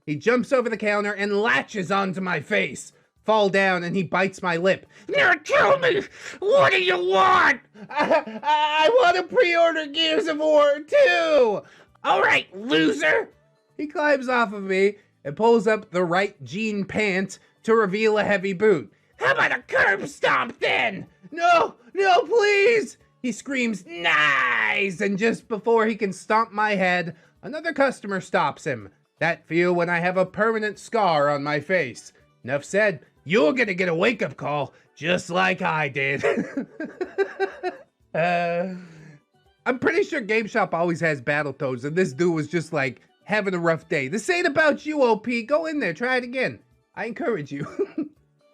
[SPEAKER 2] He jumps over the counter and latches onto my face. Fall down and he bites my lip. Now tell me, what do you want? I want to pre-order Gears of War 2. All right, loser. He climbs off of me and pulls up the right jean pant to reveal a heavy boot. How about a curb stomp then? No, please. He screams, nice! And just before he can stomp my head, another customer stops him. That feel when I have a permanent scar on my face. Enough said, you're gonna get a wake-up call, just like I did. I'm pretty sure GameStop always has Battletoads, and this dude was just like, having a rough day. This ain't about you, OP. Go in there, try it again. I encourage you.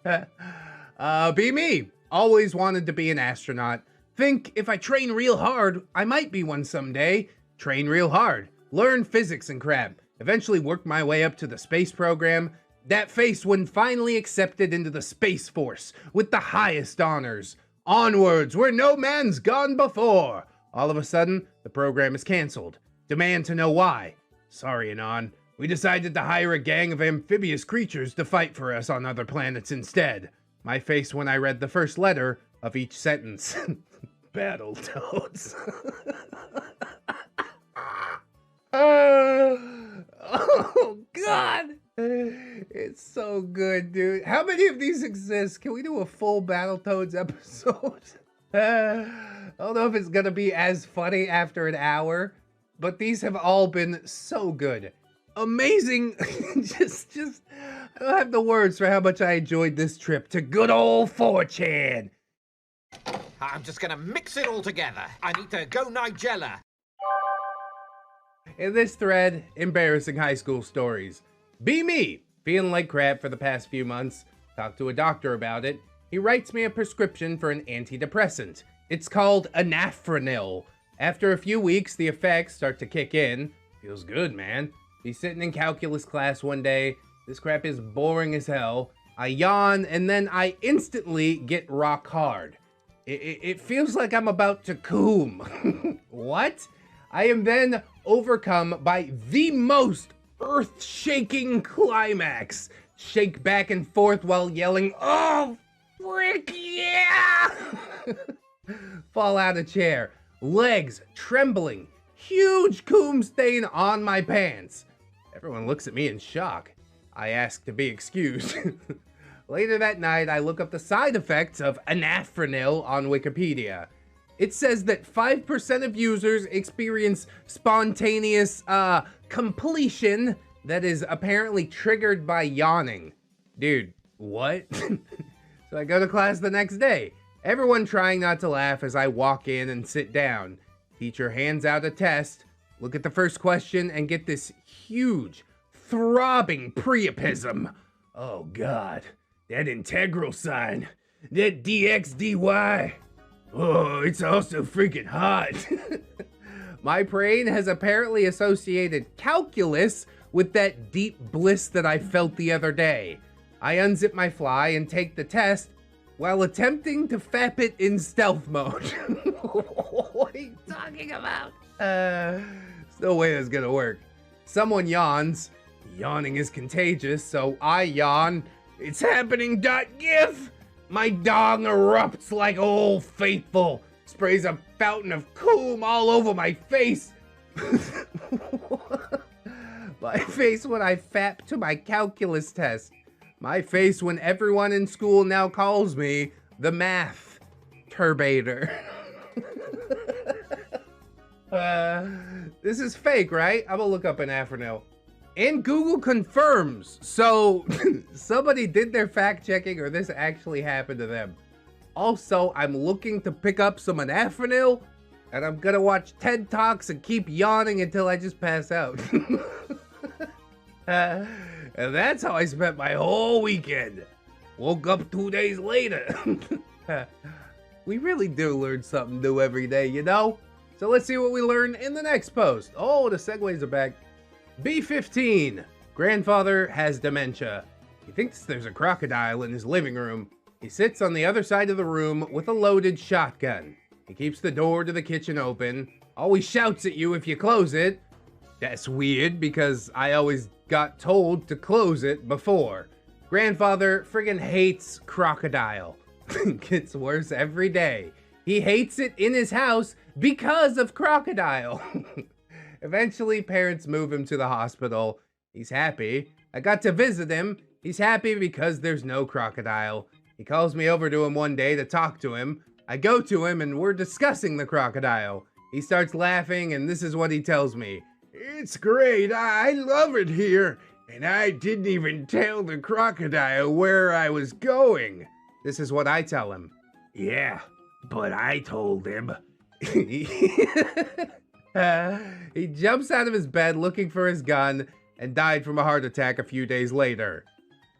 [SPEAKER 2] Be me. Always wanted to be an astronaut. Think if I train real hard, I might be one someday. Train real hard. Learn physics and crap. Eventually work my way up to the space program. That face when finally accepted into the Space Force with the highest honors. Onwards where no man's gone before. All of a sudden, the program is canceled. Demand to know why. Sorry, Anon. We decided to hire a gang of amphibious creatures to fight for us on other planets instead. My face when I read the first letter of each sentence. Battletoads. Oh, God. It's so good, dude. How many of these exist? Can we do a full Battletoads episode? I don't know if it's gonna be as funny after an hour, but these have all been so good. Amazing. just I don't have the words for how much I enjoyed this trip to good old 4chan.
[SPEAKER 4] I'm just gonna mix it all together. I need to go Nigella.
[SPEAKER 2] In this thread, embarrassing high school stories. Be me, feeling like crap for the past few months. Talked to a doctor about it. He writes me a prescription for an antidepressant. It's called anafranil. After a few weeks, the effects start to kick in. Feels good, man. He's sitting in calculus class one day. This crap is boring as hell. I yawn, and then I instantly get rock hard. It feels like I'm about to coom. What? I am then overcome by the most earth-shaking climax. Shake back and forth while yelling, oh, frick yeah! Fall out of chair. Legs trembling. Huge coom stain on my pants. Everyone looks at me in shock. I ask to be excused. Later that night, I look up the side effects of anafranil on Wikipedia. It says that 5% of users experience spontaneous, completion that is apparently triggered by yawning. Dude, what? So I go to class the next day. Everyone trying not to laugh as I walk in and sit down. Teacher hands out a test. Look at the first question and get this huge, throbbing priapism. Oh God, that integral sign, that dx/dy. Oh, it's also freaking hot. My brain has apparently associated calculus with that deep bliss that I felt the other day. I unzip my fly and take the test while attempting to fap it in stealth mode. What are you talking about? There's no way that's gonna work. Someone yawns. Yawning is contagious, so I yawn. It's happening, .gif. My dong erupts like Old Faithful. Sprays a fountain of coom all over my face. My face when I fap to my calculus test. My face when everyone in school now calls me the math turbator. This is fake, right? I'm gonna look up anafranil. And Google confirms. So somebody did their fact checking or this actually happened to them. Also, I'm looking to pick up some anafranil, and I'm gonna watch TED Talks and keep yawning until I just pass out. And that's how I spent my whole weekend. Woke up 2 days later. We really do learn something new every day, you know? So let's see what we learn in the next post. Oh, the segues are back. B15. Grandfather has dementia. He thinks there's a crocodile in his living room. He sits on the other side of the room with a loaded shotgun. He keeps the door to the kitchen open. Always shouts at you if you close it. That's weird because I always got told to close it before. Grandfather friggin' hates crocodile. Gets worse every day. He hates it in his house because of crocodile. Eventually, parents move him to the hospital. He's happy. I got to visit him. He's happy because there's no crocodile. He calls me over to him one day to talk to him. I go to him and we're discussing the crocodile. He starts laughing and this is what he tells me.
[SPEAKER 3] It's great. I love it here. And I didn't even tell the crocodile where I was going.
[SPEAKER 2] This is what I tell him.
[SPEAKER 1] Yeah, but I told him.
[SPEAKER 2] He jumps out of his bed looking for his gun and died from a heart attack a few days later.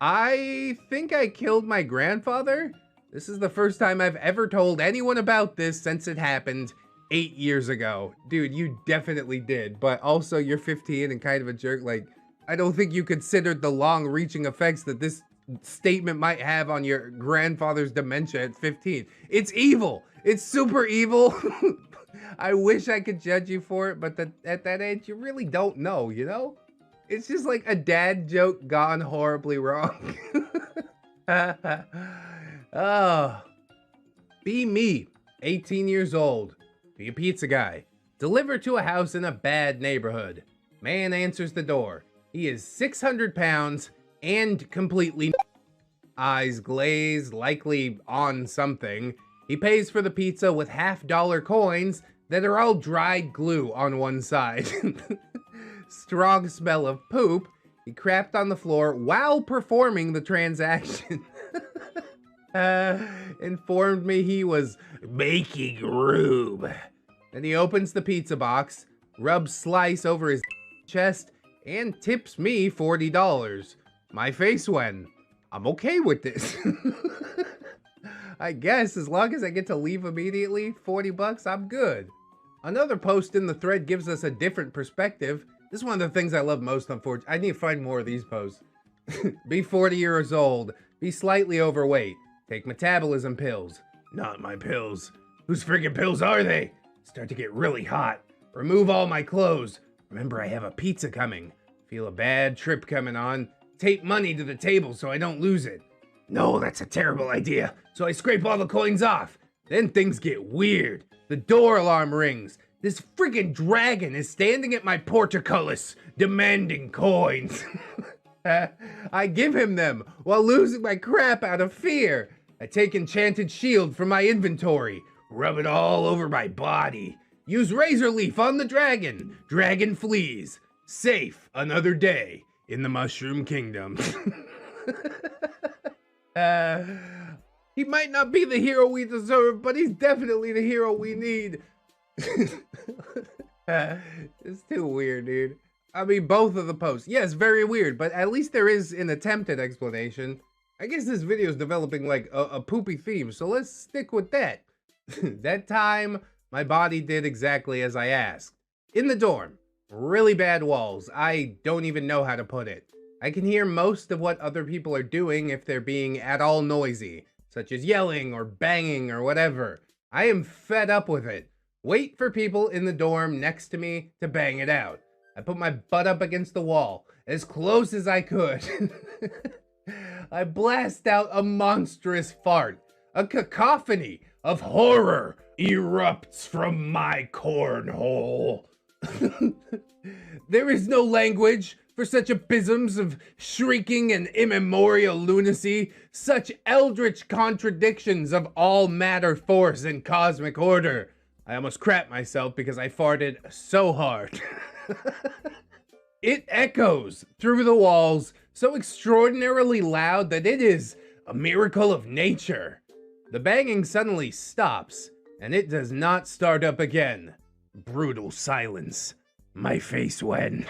[SPEAKER 2] I think I killed my grandfather? This is the first time I've ever told anyone about this since it happened 8 years ago. Dude, you definitely did, but also you're 15 and kind of a jerk. Like, I don't think you considered the long-reaching effects that this statement might have on your grandfather's dementia at 15. It's evil. It's super evil. I wish I could judge you for it, but at that age, you really don't know, you know? It's just like a dad joke gone horribly wrong. Oh. Be me, 18 years old. Be a pizza guy. Deliver to a house in a bad neighborhood. Man answers the door. He is 600 pounds and completely eyes glazed, likely on something. He pays for the pizza with $50 coins that are all dried glue on one side. Strong smell of poop. He crapped on the floor while performing the transaction. Informed me he was
[SPEAKER 1] Making room.
[SPEAKER 2] Then he opens the pizza box, rubs slice over his chest, and tips me $40. My face went, I'm okay with this. I guess as long as I get to leave immediately, 40 bucks, I'm good. Another post in the thread gives us a different perspective. This is one of the things I love most, unfortunately. I need to find more of these posts. Be 40 years old. Be slightly overweight. Take metabolism pills.
[SPEAKER 1] Not my pills. Whose friggin' pills are they?
[SPEAKER 2] Start to get really hot. Remove all my clothes. Remember, I have a pizza coming. Feel a bad trip coming on. Tape money to the table so I don't lose it.
[SPEAKER 1] No, that's a terrible idea.
[SPEAKER 2] So I scrape all the coins off. Then things get weird. The door alarm rings. This friggin' dragon is standing at my portcullis, demanding coins. I give him them while losing my crap out of fear. I take enchanted shield from my inventory. Rub it all over my body. Use razor leaf on the dragon. Dragon flees. Safe another day in the Mushroom Kingdom. He might not be the hero we deserve, but he's definitely the hero we need. It's too weird, dude. I mean, both of the posts. Yes, very weird, but at least there is an attempted explanation. I guess this video is developing like a poopy theme, so let's stick with that. That time, my body did exactly as I asked. In the dorm, really bad walls. I don't even know how to put it. I can hear most of what other people are doing if they're being at all noisy, such as yelling or banging or whatever. I am fed up with it. Wait for people in the dorm next to me to bang it out. I put my butt up against the wall, as close as I could. I blast out a monstrous fart. A cacophony of horror erupts from my cornhole. There is no language for such abysms of shrieking and immemorial lunacy, such eldritch contradictions of all matter, force, and cosmic order. I almost crapped myself because I farted so hard. It echoes through the walls so extraordinarily loud that it is a miracle of nature. The banging suddenly stops, and it does not start up again. Brutal silence. My face when.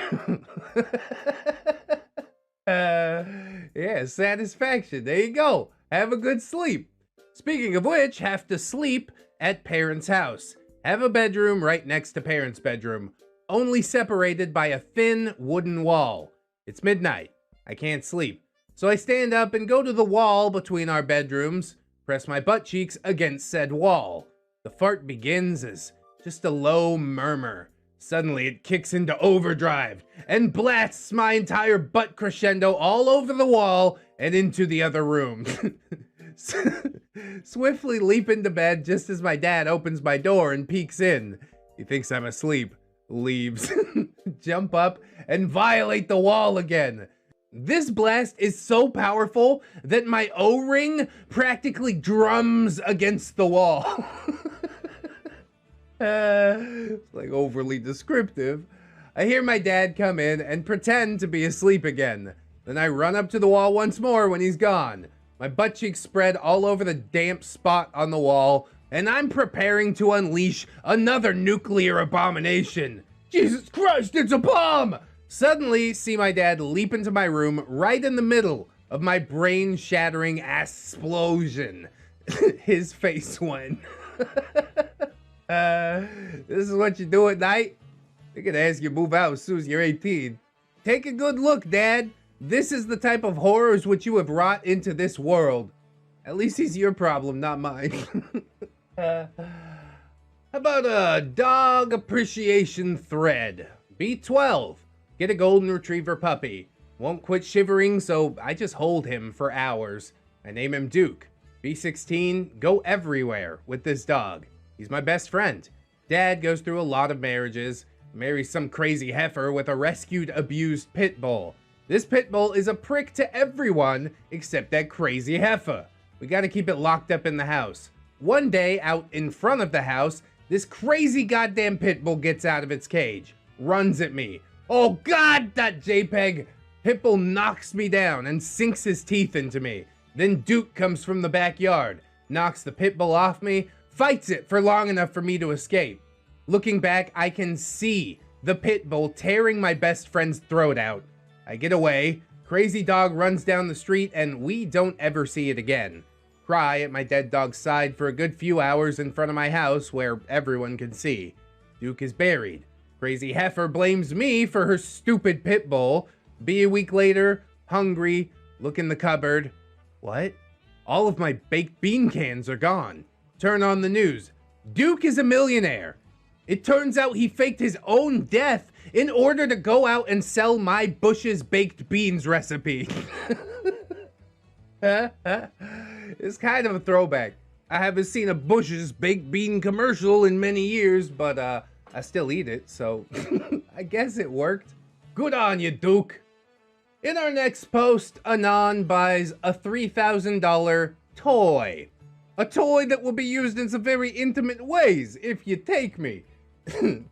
[SPEAKER 2] Yeah, satisfaction. There you go. Have a good sleep. Speaking of which, have to sleep at parents' house. Have a bedroom right next to parents' bedroom, only separated by a thin wooden wall. It's midnight. I can't sleep. So I stand up and go to the wall between our bedrooms, press my butt cheeks against said wall. The fart begins as just a low murmur. Suddenly it kicks into overdrive and blasts my entire butt crescendo all over the wall and into the other room. Swiftly leap into bed just as my dad opens my door and peeks in. He thinks I'm asleep, leaves, jump up, and violate the wall again. This blast is so powerful that my O-ring practically drums against the wall. It's like overly descriptive. I hear my dad come in and pretend to be asleep again. Then I run up to the wall once more when he's gone. My butt cheeks spread all over the damp spot on the wall, and I'm preparing to unleash another nuclear abomination. Jesus Christ, it's a bomb! Suddenly, see my dad leap into my room right in the middle of my brain-shattering ass-splosion. His face went. This is what you do at night? They're gonna ask you to move out as soon as you're 18. Take a good look, Dad. This is the type of horrors which you have wrought into this world. At least he's your problem, not mine. How about a dog appreciation thread? B12. Get a golden retriever puppy. Won't quit shivering, so I just hold him for hours. I name him Duke. B16. Go everywhere with this dog. He's my best friend. Dad goes through a lot of marriages. Marries some crazy heifer with a rescued, abused pit bull. This pit bull is a prick to everyone except that crazy heifer. We gotta keep it locked up in the house. One day, out in front of the house, this crazy goddamn pit bull gets out of its cage. Runs at me. Oh god, that JPEG! Pit bull knocks me down and sinks his teeth into me. Then Duke comes from the backyard, knocks the pit bull off me, fights it for long enough for me to escape. Looking back, I can see the pit bull tearing my best friend's throat out. I get away, crazy dog runs down the street, and we don't ever see it again. Cry at my dead dog's side for a good few hours in front of my house where everyone can see. Duke is buried. Crazy heifer blames me for her stupid pit bull. Be a week later, hungry, look in the cupboard. What? All of my baked bean cans are gone. Turn on the news. Duke is a millionaire. It turns out he faked his own death in order to go out and sell my Bush's baked beans recipe. It's kind of a throwback. I haven't seen a Bush's baked bean commercial in many years, but I still eat it, so I guess it worked. Good on you, Duke. In our next post, Anon buys a $3,000 toy. A toy that will be used in some very intimate ways, if you take me.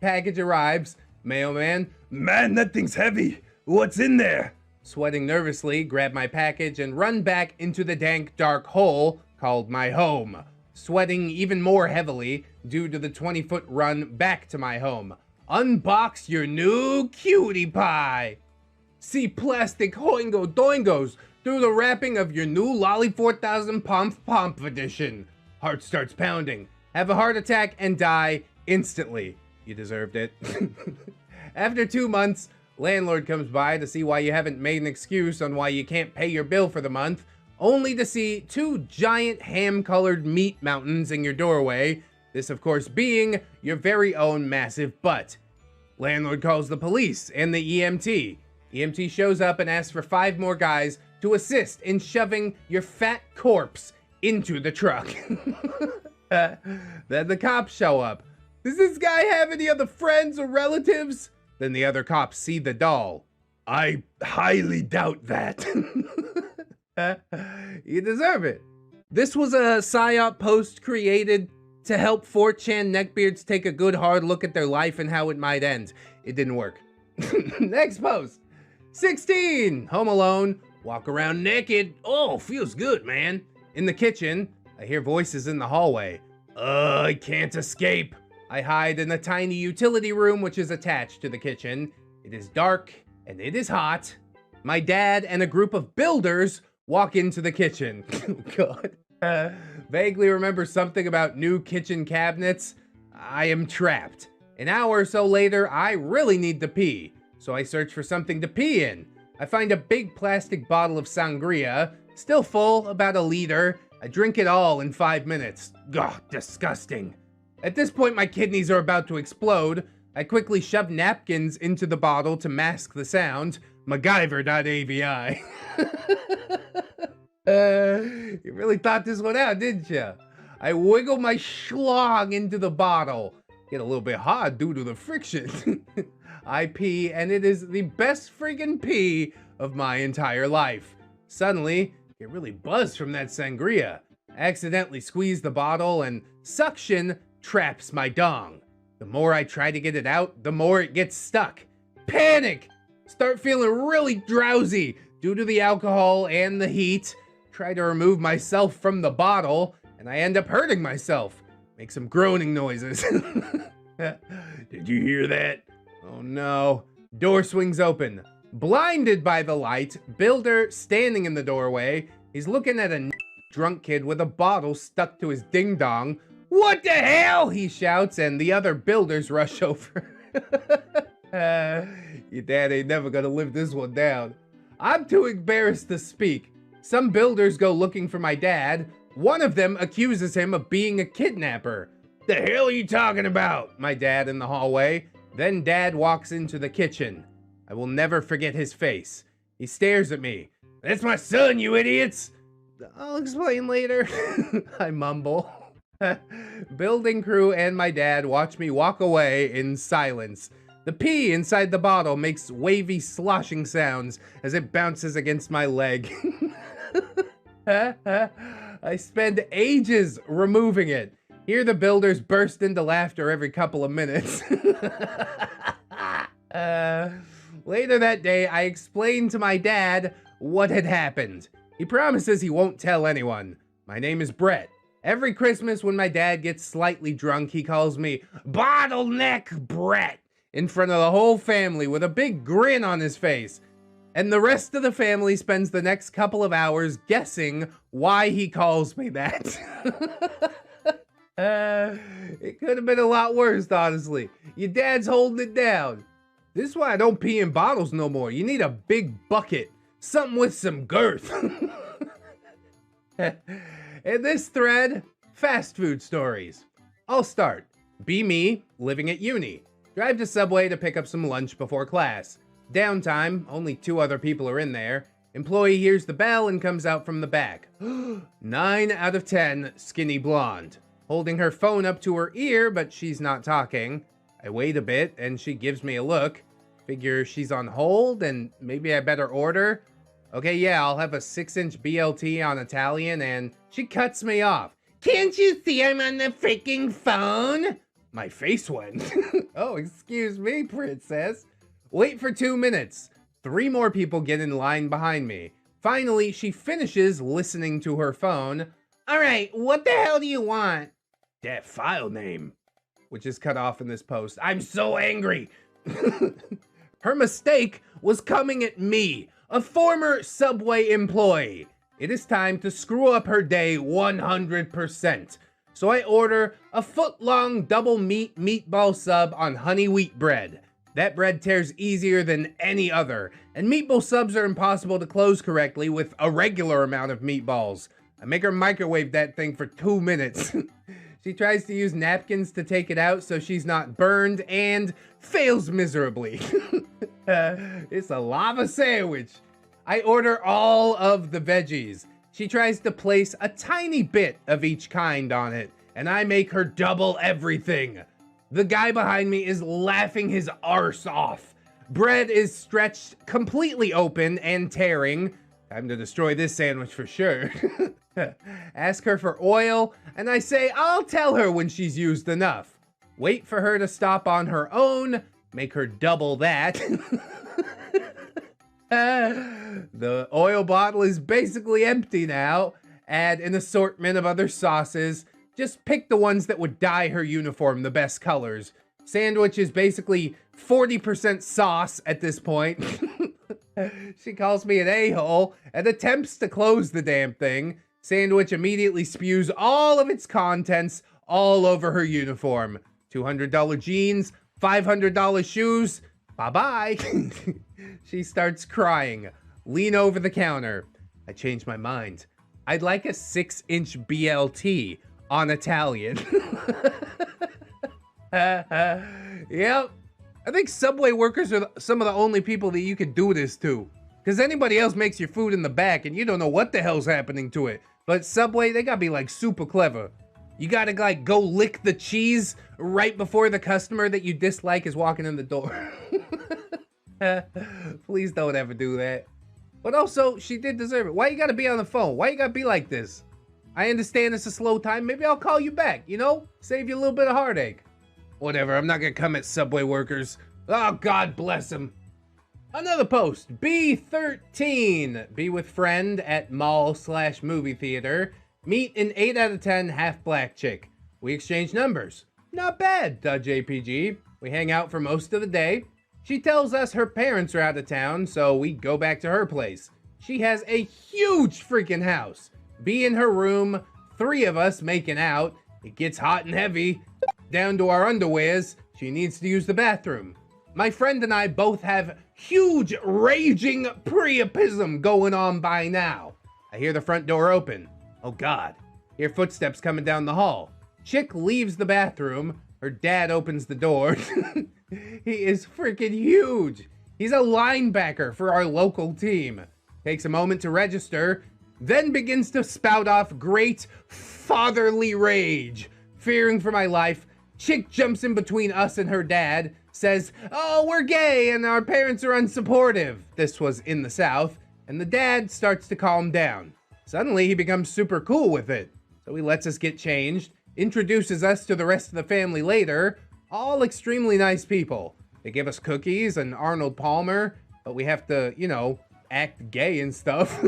[SPEAKER 2] Package arrives. Mailman.
[SPEAKER 3] Man, that thing's heavy. What's in there?
[SPEAKER 2] Sweating nervously, grab my package and run back into the dank, dark hole called my home. Sweating even more heavily due to the 20-foot run back to my home. Unbox your new cutie pie. See plastic hoingo doingos through the wrapping of your new Lolly 4000 Pomp edition. Heart starts pounding. Have a heart attack and die instantly. You deserved it. After 2 months, landlord comes by to see why you haven't made an excuse on why you can't pay your bill for the month, only to see 2 giant ham-colored meat mountains in your doorway. This, of course, being your very own massive butt. Landlord calls the police and the EMT. EMT shows up and asks for 5 more guys to assist in shoving your fat corpse into the truck. Then the cops show up. Does this guy have any other friends or relatives? Then the other cops see the doll.
[SPEAKER 3] I highly doubt that.
[SPEAKER 2] You deserve it. This was a PSYOP post created to help 4chan neckbeards take a good hard look at their life and how it might end. It didn't work. Next post. 16. Home alone. Walk around naked. Oh, feels good, man. In the kitchen. I I hear voices in the hallway. I can't escape. I hide in a tiny utility room which is attached to the kitchen. It is dark and it is hot. My dad and a group of builders walk into the kitchen. Oh, God. Vaguely remember something about new kitchen cabinets. I am trapped. An hour or so later, I really need to pee. So I search for something to pee in. I find a big plastic bottle of sangria, still full, about a liter. I drink it all in 5 minutes. Ugh, disgusting. At this point, my kidneys are about to explode. I quickly shove napkins into the bottle to mask the sound. MacGyver.avi. You really thought this one out, didn't you? I wiggle my schlong into the bottle. Get a little bit hard due to the friction. I pee, and it is the best friggin' pee of my entire life. Suddenly, get really buzzed from that sangria. Accidentally squeeze the bottle, and suction traps my dong. The more I try to get it out, the more it gets stuck. Panic! Start feeling really drowsy due to the alcohol and the heat. Try to remove myself from the bottle, and I end up hurting myself. Make some groaning noises. Did you hear that? Oh no. Door swings open. Blinded by the light, Builder standing in the doorway. He's looking at a drunk kid with a bottle stuck to his ding-dong. What the hell? He shouts, and the other builders rush over. Your dad ain't never gonna live this one down. I'm too embarrassed to speak. Some builders go looking for my dad. One of them accuses him of being a kidnapper. The hell are you talking about? My dad in the hallway. Then Dad walks into the kitchen. I will never forget his face. He stares at me. That's my son, you idiots! I'll explain later. I mumble. Building crew and my dad watch me walk away in silence. The pee inside the bottle makes wavy sloshing sounds as it bounces against my leg. I spend ages removing it. Hear the builders burst into laughter every couple of minutes. Later that day, I explained to my dad what had happened. He promises he won't tell anyone. My name is Brett. Every Christmas when my dad gets slightly drunk, he calls me Bottleneck Brett in front of the whole family with a big grin on his face. And the rest of the family spends the next couple of hours guessing why he calls me that. It could have been a lot worse, honestly. Your dad's holding it down. This is why I don't pee in bottles no more. You need a big bucket. Something with some girth. In this thread, fast food stories. I'll start. Be me, living at uni. Drive to Subway to pick up some lunch before class. Downtime, only 2 other people are in there. Employee hears the bell and comes out from the back. 9 out of 10, skinny blonde. Holding her phone up to her ear, but she's not talking. I wait a bit, and she gives me a look. Figure she's on hold, and maybe I better order. Okay, yeah, I'll have a 6-inch BLT on Italian, and she cuts me off. Can't you see I'm on the freaking phone? My face went. Oh, excuse me, princess. Wait for 2 minutes. 3 more people get in line behind me. Finally, she finishes listening to her phone. All right, what the hell do you want? That file name, which is cut off in this post. I'm so angry. Her mistake was coming at me, a former Subway employee. It is time to screw up her day 100%. So I order a foot-long double meat meatball sub on honey wheat bread. That bread tears easier than any other, and meatball subs are impossible to close correctly with a regular amount of meatballs. I make her microwave that thing for 2 minutes. She tries to use napkins to take it out so she's not burned and fails miserably. It's a lava sandwich. I order all of the veggies. She tries to place a tiny bit of each kind on it, and I make her double everything. The guy behind me is laughing his arse off. Bread is stretched completely open and tearing. Time to destroy this sandwich for sure. Ask her for oil, and I say I'll tell her when she's used enough. Wait for her to stop on her own, make her double that. The oil bottle is basically empty now, add an assortment of other sauces. Just pick the ones that would dye her uniform the best colors. Sandwich is basically 40% sauce at this point. She calls me an a-hole and attempts to close the damn thing. Sandwich immediately spews all of its contents all over her uniform. $200 jeans, $500 shoes. Bye-bye. She starts crying. Lean over the counter. I changed my mind. I'd like a 6-inch BLT on Italian. Yep. I think Subway workers are some of the only people that you could do this to. Because anybody else makes your food in the back and you don't know what the hell's happening to it. But Subway, they gotta be like super clever. You gotta like go lick the cheese right before the customer that you dislike is walking in the door. Please don't ever do that. But also, she did deserve it. Why you gotta be on the phone? Why you gotta be like this? I understand it's a slow time. Maybe I'll call you back, you know? Save you a little bit of heartache. Whatever, I'm not gonna come at Subway workers. Oh, God bless them. Another post, B13. Be with friend at mall/movie theater. Meet an 8 out of 10 half black chick. We exchange numbers. Not bad, .jpg. We hang out for most of the day. She tells us her parents are out of town, so we go back to her place. She has a huge freaking house. Be in her room, 3 of us making out. It gets hot and heavy, down to our underwears. She needs to use the bathroom. My friend and I both have huge raging priapism going on by now. I hear the front door open. Oh God, hear footsteps coming down the hall. Chick leaves the bathroom. Her dad opens the door. He is freaking huge. He's a linebacker for our local team. Takes a moment to register, then begins to spout off great fatherly rage. Fearing for my life, Chick jumps in between us and her dad, says, "Oh, we're gay and our parents are unsupportive." This was in the South, and the dad starts to calm down. Suddenly, he becomes super cool with it. So he lets us get changed, introduces us to the rest of the family later, all extremely nice people. They give us cookies and Arnold Palmer, but we have to, you know, act gay and stuff.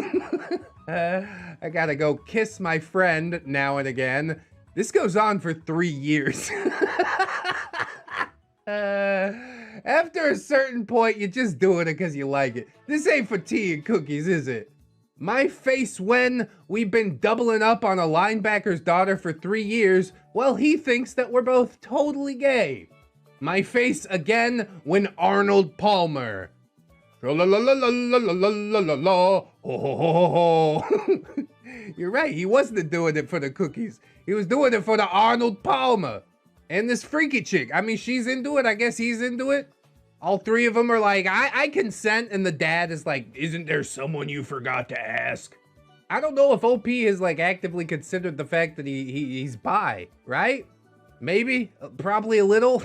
[SPEAKER 2] I gotta go kiss my friend now and again. This goes on for 3 years. After a certain point, you're just doing it because you like it. This ain't for tea and cookies, is it? My face when we've been doubling up on a linebacker's daughter for 3 years while he thinks that we're both totally gay. My face again when Arnold Palmer. You're right, he wasn't doing it for the cookies. He was doing it for the Arnold Palmer. And this freaky chick, I mean, she's into it. I guess he's into it. All 3 of them are like, I consent. And the dad is like, isn't there someone you forgot to ask? I don't know if OP has like actively considered the fact that he's bi, right? Maybe, probably a little.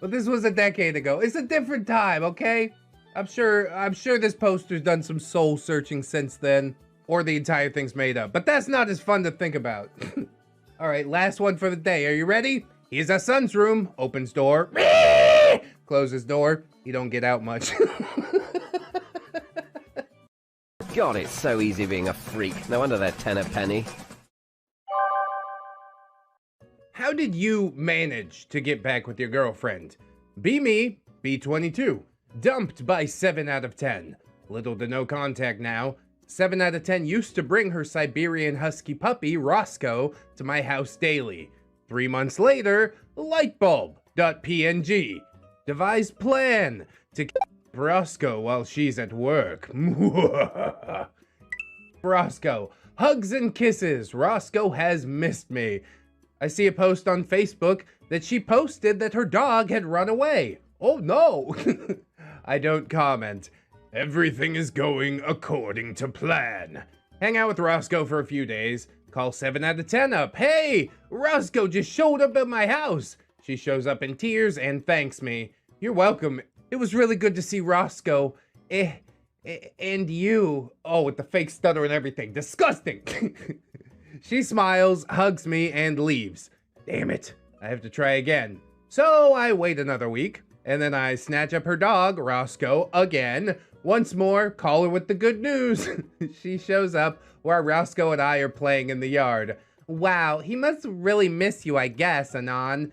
[SPEAKER 2] But this was a decade ago. It's a different time, okay? I'm sure this poster's done some soul searching since then. Or the entire thing's made up. But that's not as fun to think about. All right, last one for the day. Are you ready? Here's our son's room. Opens door. Closes door. You don't get out much.
[SPEAKER 5] God, it's so easy being a freak. No wonder they're 10 a penny.
[SPEAKER 2] How did you manage to get back with your girlfriend? Be me, B22. Dumped by 7 out of 10. Little to no contact now. 7 out of 10 used to bring her Siberian Husky puppy, Roscoe, to my house daily. 3 months later, lightbulb.png. Devised plan to Roscoe while she's at work. Roscoe. Hugs and kisses. Roscoe has missed me. I see a post on Facebook that she posted that her dog had run away. Oh no! I don't comment. Everything is going according to plan. Hang out with Roscoe for a few days. Call 7 out of 10 up. Hey, Roscoe just showed up at my house. She shows up in tears and thanks me. You're welcome. It was really good to see Roscoe. And you. Oh, with the fake stutter and everything. Disgusting. She smiles, hugs me, and leaves. Damn it. I have to try again. So I wait another week. And then I snatch up her dog, Roscoe, again. Once more, caller with the good news. She shows up while Roscoe and I are playing in the yard. Wow, he must really miss you, I guess, Anon.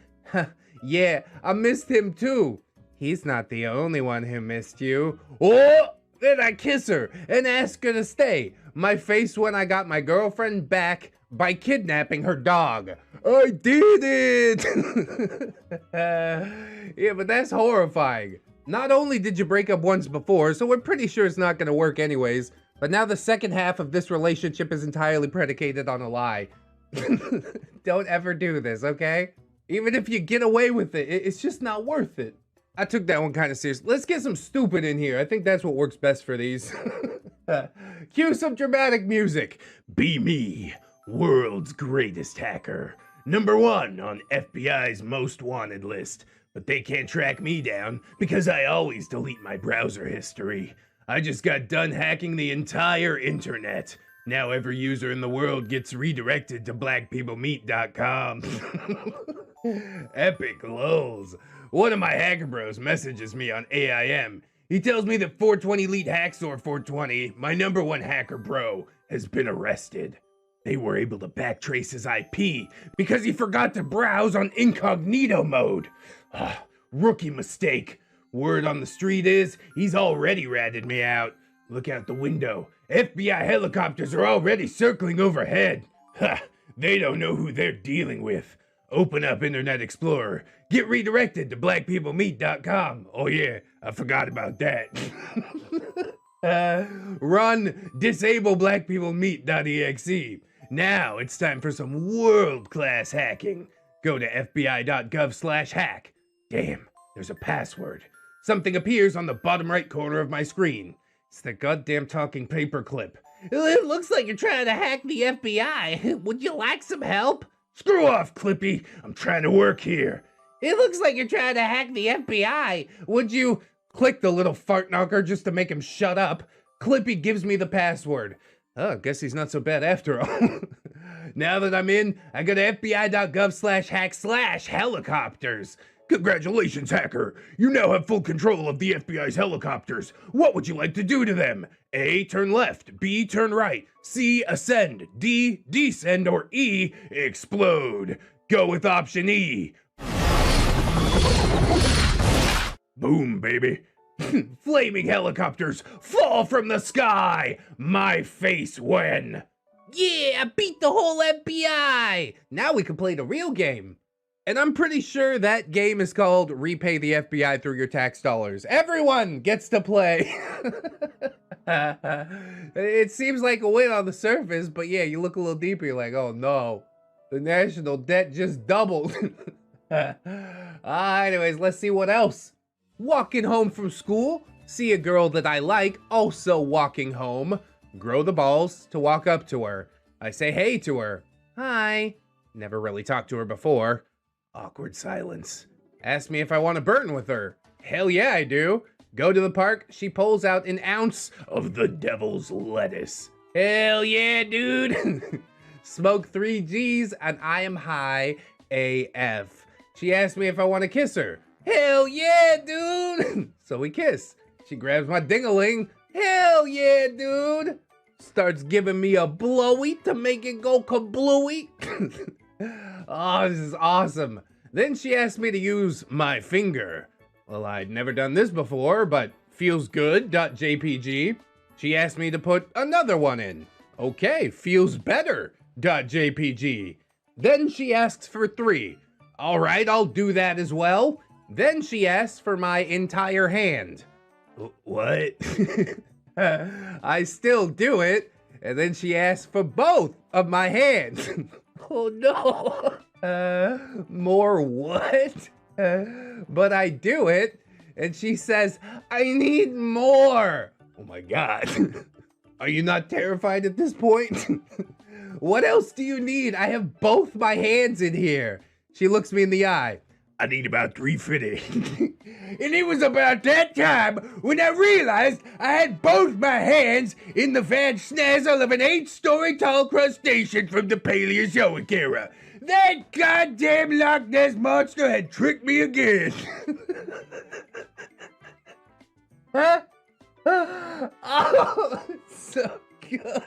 [SPEAKER 2] Yeah, I missed him too. He's not the only one who missed you. Oh! Then I kiss her and ask her to stay. My face when I got my girlfriend back by kidnapping her dog. I did it! Yeah, but that's horrifying. Not only did you break up once before, so we're pretty sure it's not gonna work anyways, but now the second half of this relationship is entirely predicated on a lie. Don't ever do this, okay? Even if you get away with it, it's just not worth it. I took that one kind of serious. Let's get some stupid in here. I think that's what works best for these. Cue some dramatic music.
[SPEAKER 3] Be me, world's greatest hacker. #1 on FBI's most wanted list. But they can't track me down because I always delete my browser history. I just got done hacking the entire internet. Now every user in the world gets redirected to blackpeoplemeet.com. Epic lulz. One of my hacker bros messages me on AIM. He tells me that 420 Elite Hacksaw 420, my #1 hacker bro, has been arrested. They were able to backtrace his IP because he forgot to browse on incognito mode. Rookie mistake. Word on the street is he's already ratted me out. Look out the window. FBI helicopters are already circling overhead. They don't know who they're dealing with. Open up Internet Explorer. Get redirected to blackpeoplemeet.com. Oh yeah, I forgot about that. Run disable blackpeoplemeet.exe. Now it's time for some world-class hacking. Go to fbi.gov/hack. Damn, there's a password. Something appears on the bottom right corner of my screen. It's the goddamn talking paperclip.
[SPEAKER 2] It looks like you're trying to hack the FBI. Would you like some help?
[SPEAKER 3] Screw off, Clippy. I'm trying to work here.
[SPEAKER 2] It looks like you're trying to hack the FBI. Would you click the little fart knocker just to make him shut up? Clippy gives me the password. Oh, guess he's not so bad after all. Now that I'm in, I go to fbi.gov/hack/helicopters.
[SPEAKER 3] Congratulations, hacker. You now have full control of the FBI's helicopters. What would you like to do to them? A, turn left. B, turn right. C, ascend. D, descend. Or E, explode. Go with option E. Boom, baby. Flaming helicopters fall from the sky. My face when.
[SPEAKER 2] Yeah, I beat the whole FBI. Now we can play the real game. And I'm pretty sure that game is called Repay the FBI Through Your Tax Dollars. Everyone gets to play. It seems like a win on the surface, but yeah, you look a little deeper, you're like, oh no, the national debt just doubled. Anyways, let's see what else. Walking home from school, see a girl that I like, also walking home. Grow the balls to walk up to her. I say hey to her. Hi. Never really talked to her before. Awkward silence. Ask me if I want to burn with her. Hell yeah, I do. Go to the park. She pulls out an ounce
[SPEAKER 3] of the devil's lettuce.
[SPEAKER 2] Hell yeah, dude. Smoke 3 G's and I am high AF. She asked me if I want to kiss her. Hell yeah, dude. So we kiss. She grabs my ding-a-ling. Hell yeah, dude. Starts giving me a blowy to make it go kablooey. Oh, this is awesome. Then she asked me to use my finger. Well, I'd never done this before, but feels good.jpg. She asked me to put another one in. Okay, feels better.jpg. Then she asks for 3. All right, I'll do that as well. Then she asks for my entire hand.
[SPEAKER 3] What?
[SPEAKER 2] I still do it. And then she asks for both of my hands. Oh no. More what? But I do it, and she says, I need more. Oh my God. Are you not terrified at this point? What else do you need? I have both my hands in here. She looks me in the eye.
[SPEAKER 3] I need about 350.
[SPEAKER 1] And it was about that time when I realized I had both my hands in the van schnazzle of an 8-story tall crustacean from the Paleozoic era. That goddamn Loch Ness monster had tricked me again.
[SPEAKER 2] Huh? Oh, it's so good.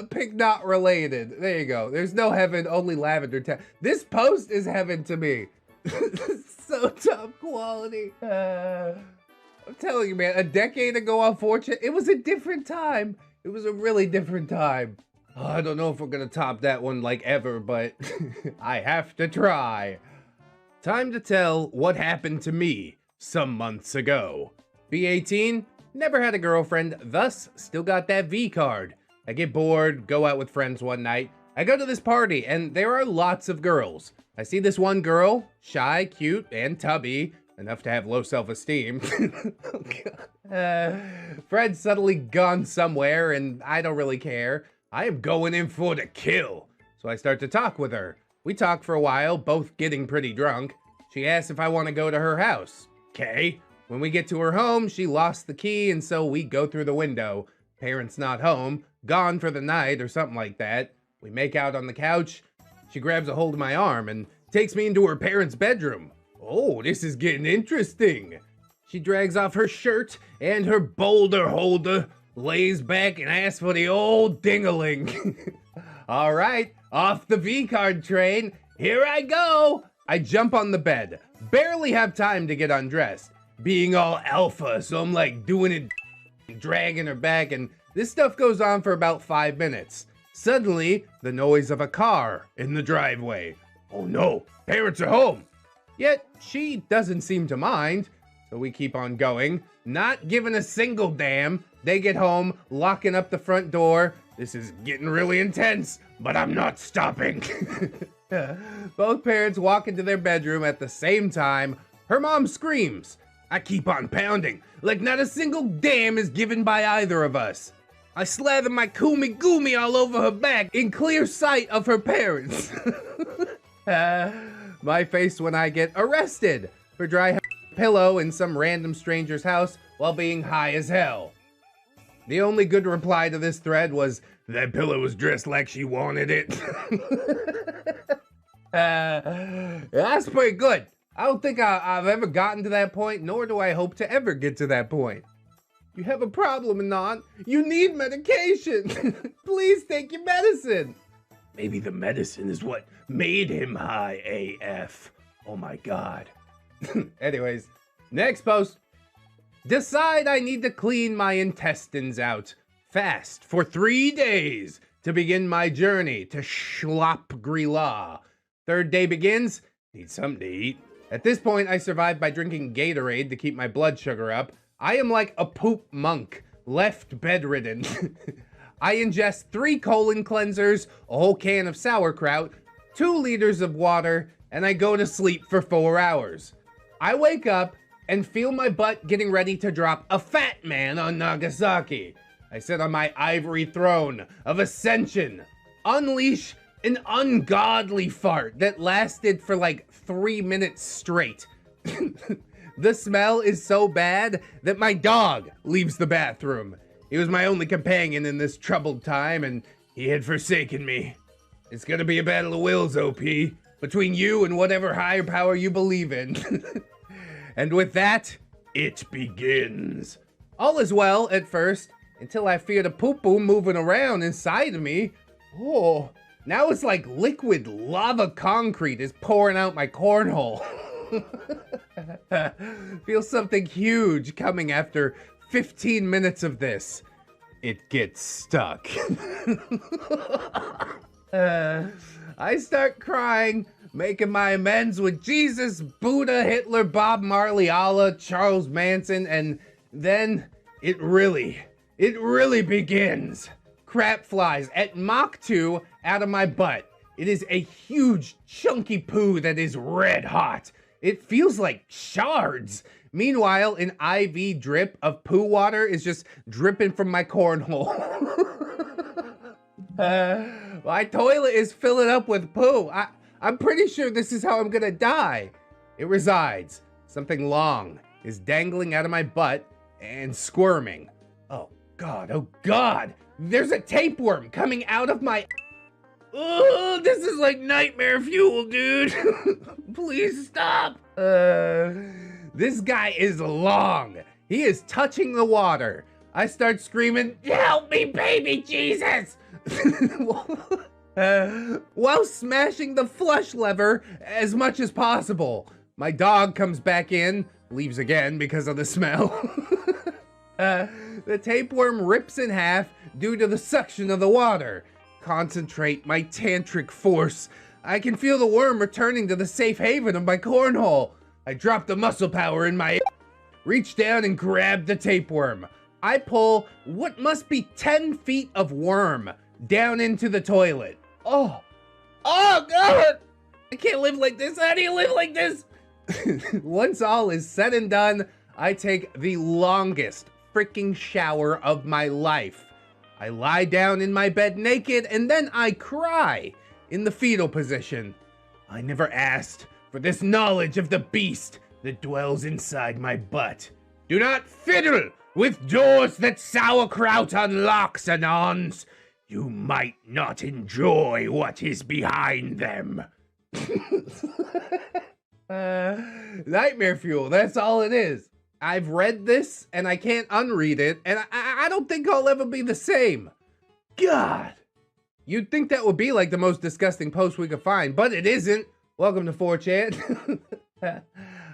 [SPEAKER 2] Pick not related. There you go. There's no heaven, only lavender town. This post is heaven to me. So top quality. I'm telling you, man, a decade ago on 4chan, it was a different time. It was a really different time. Oh, I don't know if we're gonna top that one like ever, but I have to try. Time to tell what happened to me some months ago. Be 18, never had a girlfriend, thus still got that V card. I get bored, go out with friends one night. I go to this party and there are lots of girls. I see this one girl, shy, cute, and tubby, enough to have low self-esteem. Oh, God. Fred's suddenly gone somewhere and I don't really care. I am going in for the kill. So I start to talk with her. We talk for a while, both getting pretty drunk. She asks if I want to go to her house. Okay. When we get to her home, she lost the key and so we go through the window. Parents not home, gone for the night or something like that. We make out on the couch. She grabs a hold of my arm and takes me into her parents' bedroom. Oh, this is getting interesting. She drags off her shirt and her boulder holder, lays back and asks for the old ding-a-ling. All right, off the V-card train. Here I go. I jump on the bed, barely have time to get undressed. Being all alpha, so I'm like doing it, dragging her back, and this stuff goes on for about 5 minutes. Suddenly, the noise of a car in the driveway. Oh no, parents are home. Yet, she doesn't seem to mind, so we keep on going, not giving a single damn. They get home, locking up the front door. This is getting really intense, but I'm not stopping. Both parents walk into their bedroom at the same time. Her mom screams. I keep on pounding, like not a single damn is given by either of us. I slather my kumi gumi all over her back in clear sight of her parents. My face when I get arrested for dry pillow in some random stranger's house while being high as hell. The only good reply to this thread was, that pillow was dressed like she wanted it. That's pretty good. I don't think I've ever gotten to that point, nor do I hope to ever get to that point. You have a problem, Anon. You need medication. Please take your medicine. Maybe the medicine is what made him high AF. Oh my God. Anyways, next post. Decide I need to clean my intestines out fast for 3 days to begin my journey to Schlop-Grila. Third day begins. Need something to eat. At this point, I survived by drinking Gatorade to keep my blood sugar up. I am like a poop monk, left bedridden. I ingest 3 colon cleansers, a whole can of sauerkraut, 2 liters of water, and I go to sleep for 4 hours. I wake up and feel my butt getting ready to drop a fat man on Nagasaki. I sit on my ivory throne of ascension, unleash an ungodly fart that lasted for like 3 minutes straight. The smell is so bad that my dog leaves the bathroom. He was my only companion in this troubled time, and he had forsaken me. It's gonna be a battle of wills, OP, between you and whatever higher power you believe in. And with that, it begins. All is well at first, until I fear the poo-poo moving around inside of me. Oh, now it's like liquid lava concrete is pouring out my cornhole. Feel something huge coming after 15 minutes of this. It gets stuck. I start crying, making my amends with Jesus, Buddha, Hitler, Bob Marley, Allah, Charles Manson, and then it really begins. Crap flies at Mach 2 out of my butt. It is a huge, chunky poo that is red hot. It feels like shards. Meanwhile, an IV drip of poo water is just dripping from my cornhole. My toilet is filling up with poo. I'm pretty sure this is how I'm gonna die. It resides. Something long is dangling out of my butt and squirming. Oh God. There's a tapeworm coming out of my... Oh, this is like nightmare fuel, dude. Please stop. This guy is long. He is touching the water. I start screaming, "Help me, baby Jesus!" While smashing the flush lever as much as possible. My dog comes back in, leaves again because of the smell. The tapeworm rips in half due to the suction of the water. Concentrate my tantric force. I can feel the worm returning to the safe haven of my cornhole. I drop the muscle power in my reach down and grab the tapeworm. I pull what must be 10 feet of worm down into the toilet. Oh God! I can't live like this. How do you live like this? Once all is said and done, I take the longest freaking shower of my life. I lie down in my bed naked and then I cry in the fetal position. I never asked for this knowledge of the beast that dwells inside my butt. Do not fiddle with doors that sauerkraut unlocks, Anons. You might not enjoy what is behind them. Nightmare fuel, that's all it is. I've read this and I can't unread it, and I don't think I'll ever be the same. God. You'd think that would be like the most disgusting post we could find, but it isn't. Welcome to 4chan. How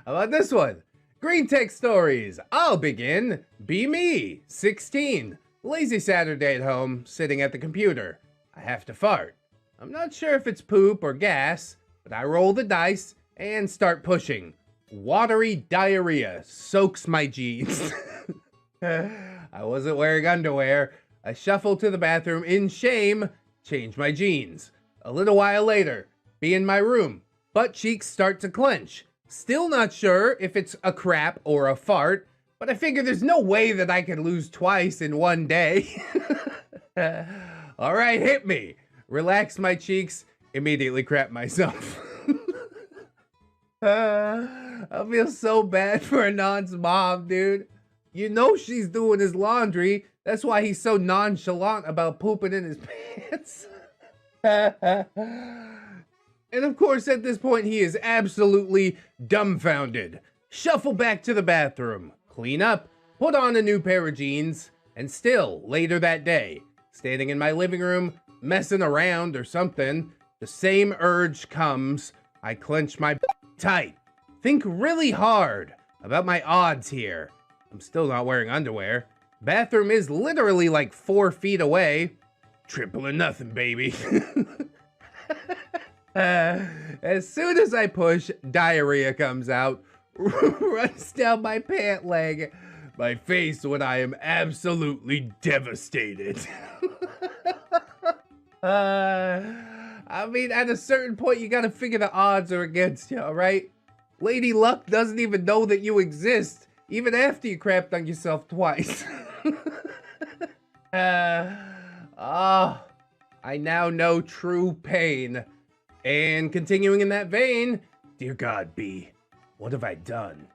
[SPEAKER 2] about this one? Green Tech Stories. I'll begin. Be me, 16. Lazy Saturday at home, sitting at the computer. I have to fart. I'm not sure if it's poop or gas, but I roll the dice and start pushing. Watery diarrhea soaks my jeans. I wasn't wearing underwear. I shuffle to the bathroom in shame, change my jeans. A little while later, be in my room. Butt cheeks start to clench. Still not sure if it's a crap or a fart, but I figure there's no way that I could lose twice in one day. All right, hit me. Relax my cheeks, immediately crap myself. I feel so bad for Anon's mom, dude. You know she's doing his laundry. That's why he's so nonchalant about pooping in his pants. And of course, at this point, he is absolutely dumbfounded. Shuffle back to the bathroom, clean up, put on a new pair of jeans, and still, later that day, standing in my living room, messing around or something, the same urge comes. I clench my tight. Think really hard about my odds here. I'm still not wearing underwear. Bathroom is literally like 4 feet away. Triple or nothing, baby. As soon as I push, diarrhea comes out, runs down my pant leg, my face when I am absolutely devastated. I mean, at a certain point, you gotta figure the odds are against you, alright? Lady Luck doesn't even know that you exist, even after you crapped on yourself twice. I now know true pain. And continuing in that vein, dear God, B, what have I done?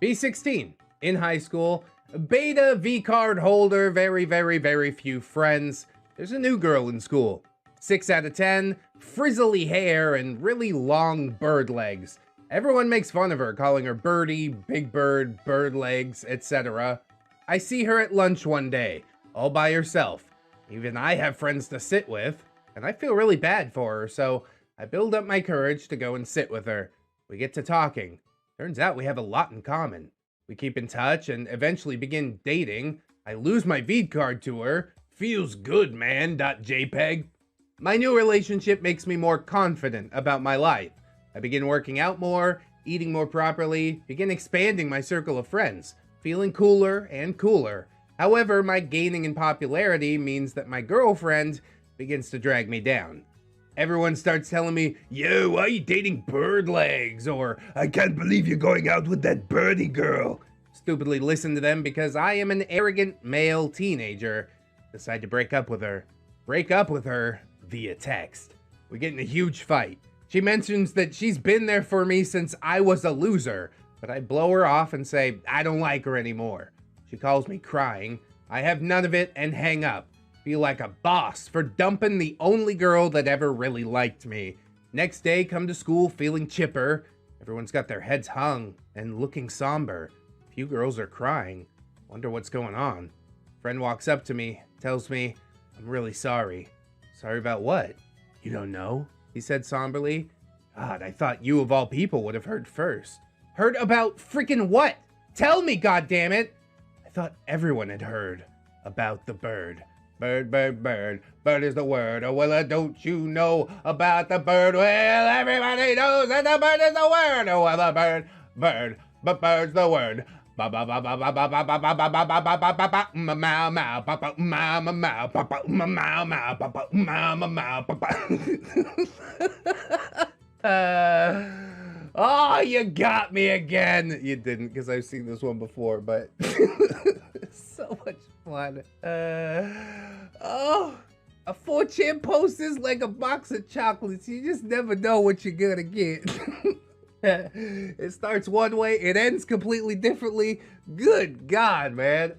[SPEAKER 2] B16, in high school, beta V-card holder, very, very, very few friends. There's a new girl in school. 6 out of 10, frizzly hair, and really long bird legs. Everyone makes fun of her, calling her Birdie, Big Bird, Bird Legs, etc. I see her at lunch one day, all by herself. Even I have friends to sit with, and I feel really bad for her, so I build up my courage to go and sit with her. We get to talking. Turns out we have a lot in common. We keep in touch and eventually begin dating. I lose my VEED card to her. Feels good, man. .jpeg. My new relationship makes me more confident about my life. I begin working out more, eating more properly, begin expanding my circle of friends, feeling cooler and cooler. However, my gaining in popularity means that my girlfriend begins to drag me down. Everyone starts telling me, yo, why are you dating bird legs? Or,
[SPEAKER 3] I can't believe you're going out with that birdie girl.
[SPEAKER 2] Stupidly listen to them because I am an arrogant male teenager. Decide to break up with her. Break up with her via text. We get in a huge fight. She mentions that she's been there for me since I was a loser, but I blow her off and say I don't like her anymore. She calls me crying. I have none of it and hang up. Feel like a boss for dumping the only girl that ever really liked me. Next day, come to school feeling chipper. Everyone's got their heads hung and looking somber. Few girls are crying. Wonder what's going on. Friend walks up to me, tells me, I'm really sorry. Sorry about what? You don't know? He said somberly. God, I thought you of all people would have heard first. Heard about freaking what? Tell me, goddammit! I thought everyone had heard about the bird. Bird, bird, bird, bird is the word. Oh, well, don't you know about the bird? Well, everybody knows that the bird is the word. Oh, well, the bird, bird, but bird's the word. Ba ba ba ba ba ba ba ba ba ba ba ba ba ba ba ba ma ma ma ba ba ma ma ma ba ba ma ma ma ba ba ma ma ma ba ba. Oh, you got me again. You didn't, because I've seen this one before, but so much fun. Oh, a 4chan post is like a box of chocolates. You just never know what you're gonna get. It starts one way, it ends completely differently. Good God, man.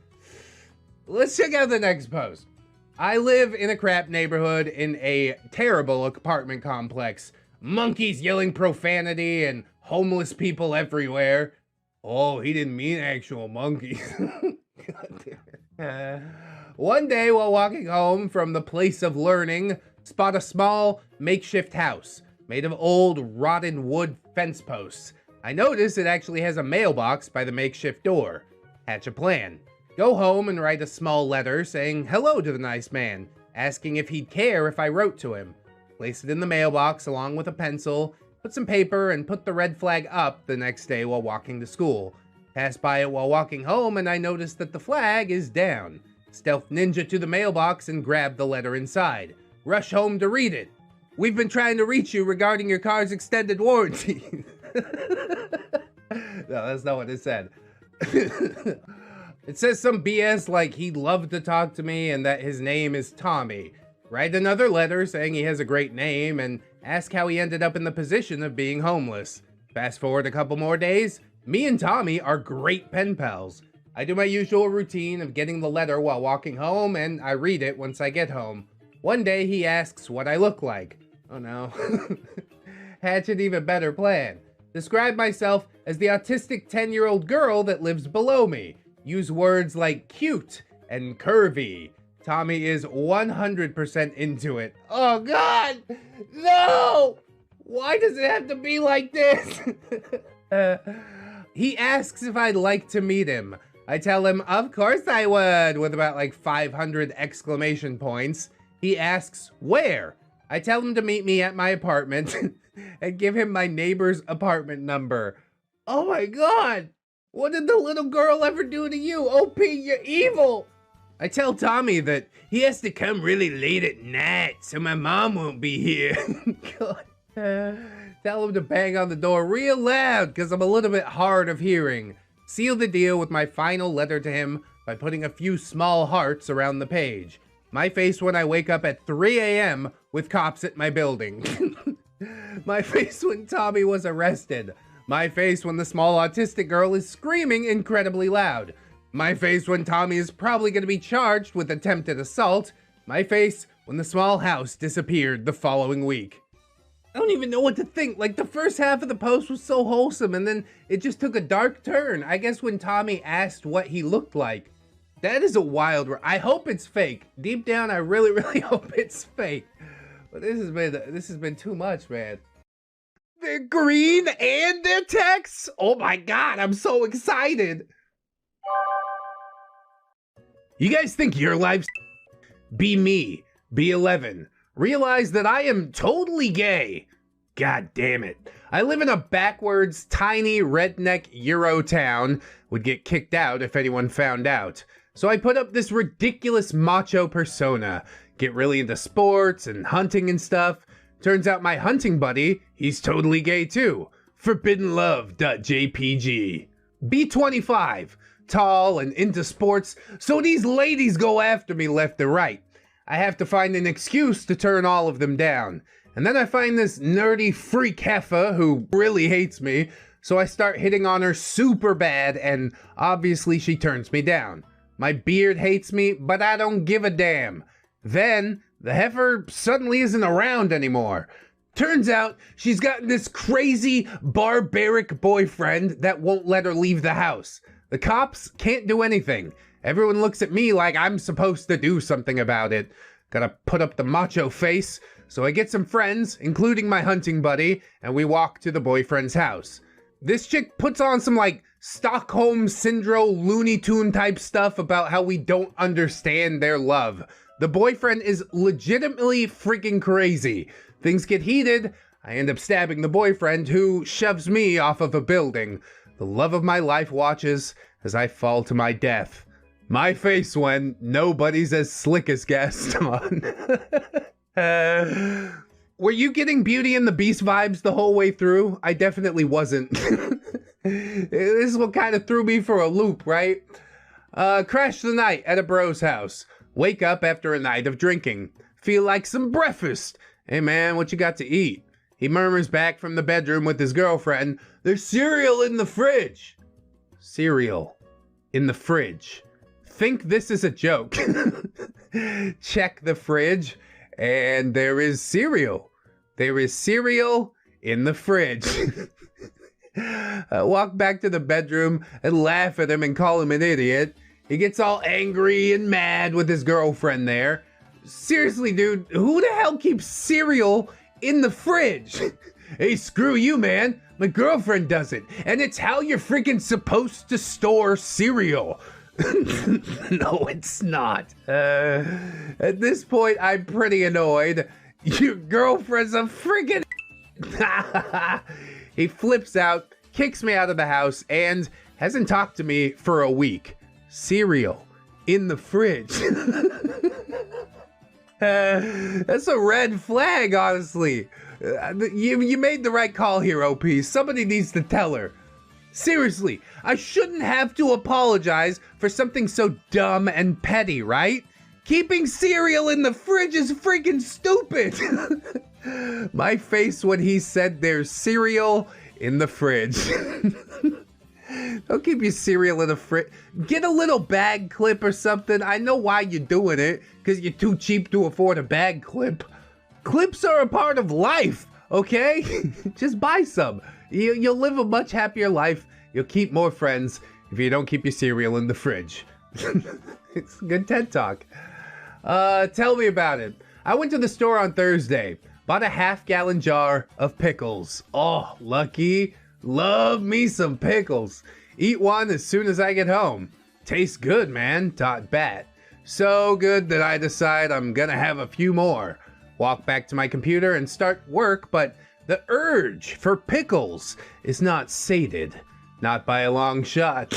[SPEAKER 2] Let's check out the next post. I live in a crap neighborhood in a terrible apartment complex. Monkeys yelling profanity and homeless people everywhere. Oh, he didn't mean actual monkeys. God damn it. One day while walking home from the place of learning, spot a small makeshift house made of old rotten wood fence posts. I notice it actually has a mailbox by the makeshift door. Hatch a plan. Go home and write a small letter saying hello to the nice man, asking if he'd care if I wrote to him. Place it in the mailbox along with a pencil, put some paper, and put the red flag up the next day while walking to school. Pass by it while walking home and I notice that the flag is down. Stealth ninja to the mailbox and grab the letter inside. Rush home to read it. We've been trying to reach you regarding your car's extended warranty. No, that's not what it said. It says some BS like he'd love to talk to me and that his name is Tommy. Write another letter saying he has a great name and ask how he ended up in the position of being homeless. Fast forward a couple more days, me and Tommy are great pen pals. I do my usual routine of getting the letter while walking home and I read it once I get home. One day he asks what I look like. Oh no. Hatch an even better plan. Describe myself as the autistic 10-year-old girl that lives below me. Use words like cute and curvy. Tommy is 100% into it. Oh God, no! Why does it have to be like this? He asks if I'd like to meet him. I tell him, of course I would, with about like 500 exclamation points. He asks, where? I tell him to meet me at my apartment and give him my neighbor's apartment number. Oh my God! What did the little girl ever do to you? OP, you're evil! I tell Tommy that he has to come really late at night so my mom won't be here. God. Tell him to bang on the door real loud because I'm a little bit hard of hearing. Seal the deal with my final letter to him by putting a few small hearts around the page. My face when I wake up at 3 a.m. with cops at my building. My face when Tommy was arrested. My face when the small autistic girl is screaming incredibly loud. My face when Tommy is probably going to be charged with attempted assault. My face when the small house disappeared the following week. I don't even know what to think. Like, the first half of the post was so wholesome, and then it just took a dark turn. I guess when Tommy asked what he looked like. That is a wild... I hope it's fake. Deep down, I really, really hope it's fake. But this has been too much, man. They're green and they're text? Oh my God, I'm so excited. You guys think your life's... Be me. Be 11. Realize that I am totally gay. God damn it. I live in a backwards, tiny, redneck Euro town. Would get kicked out if anyone found out. So I put up this ridiculous macho persona. Get really into sports and hunting and stuff. Turns out my hunting buddy, he's totally gay too. Forbiddenlove.jpg. Be 25. Tall and into sports, so these ladies go after me left and right. I have to find an excuse to turn all of them down. And then I find this nerdy freak heifer who really hates me, so I start hitting on her super bad, and obviously she turns me down. My beard hates me, but I don't give a damn. Then, the heifer suddenly isn't around anymore. Turns out, she's got this crazy, barbaric boyfriend that won't let her leave the house. The cops can't do anything. Everyone looks at me like I'm supposed to do something about it. Gotta put up the macho face, so I get some friends, including my hunting buddy, and we walk to the boyfriend's house. This chick puts on some like Stockholm Syndrome Looney Tune type stuff about how we don't understand their love. The boyfriend is legitimately freaking crazy. Things get heated. I end up stabbing the boyfriend, who shoves me off of a building. The love of my life watches as I fall to my death. My face when nobody's as slick as Gaston. Were you getting Beauty and the Beast vibes the whole way through? I definitely wasn't. This is what kind of threw me for a loop, right? Crash the night at a bro's house. Wake up after a night of drinking. Feel like some breakfast. Hey man, what you got to eat? He murmurs back from the bedroom with his girlfriend, "There's cereal in the fridge." Cereal in the fridge. Think this is a joke. Check the fridge, and there is cereal. There is cereal in the fridge. I walk back to the bedroom and laugh at him and call him an idiot. He gets all angry and mad with his girlfriend there. Seriously, dude, who the hell keeps cereal in the fridge? Hey, screw you, man. My girlfriend does it, and it's how you're freaking supposed to store cereal. No, it's not. At this point, I'm pretty annoyed. Your girlfriend's a freaking... He flips out, kicks me out of the house, and hasn't talked to me for a week. Cereal in the fridge. That's a red flag, honestly. You made the right call here, OP. Somebody needs to tell her. Seriously, I shouldn't have to apologize for something so dumb and petty, right? Keeping cereal in the fridge is freaking stupid. My face when he said there's cereal in the fridge. Don't keep your cereal in the fridge. Get a little bag clip or something. I know why you're doing it, because you're too cheap to afford a bag clip. Clips are a part of life, okay? Just buy some. You'll live a much happier life. You'll keep more friends if you don't keep your cereal in the fridge. It's a good TED Talk. Tell me about it. I went to the store on Thursday. Bought a half-gallon jar of pickles. Oh, lucky. Love me some pickles. Eat one as soon as I get home. Tastes good, man, thought Bat. So good that I decide I'm gonna have a few more. Walk back to my computer and start work, but the urge for pickles is not sated. Not by a long shot.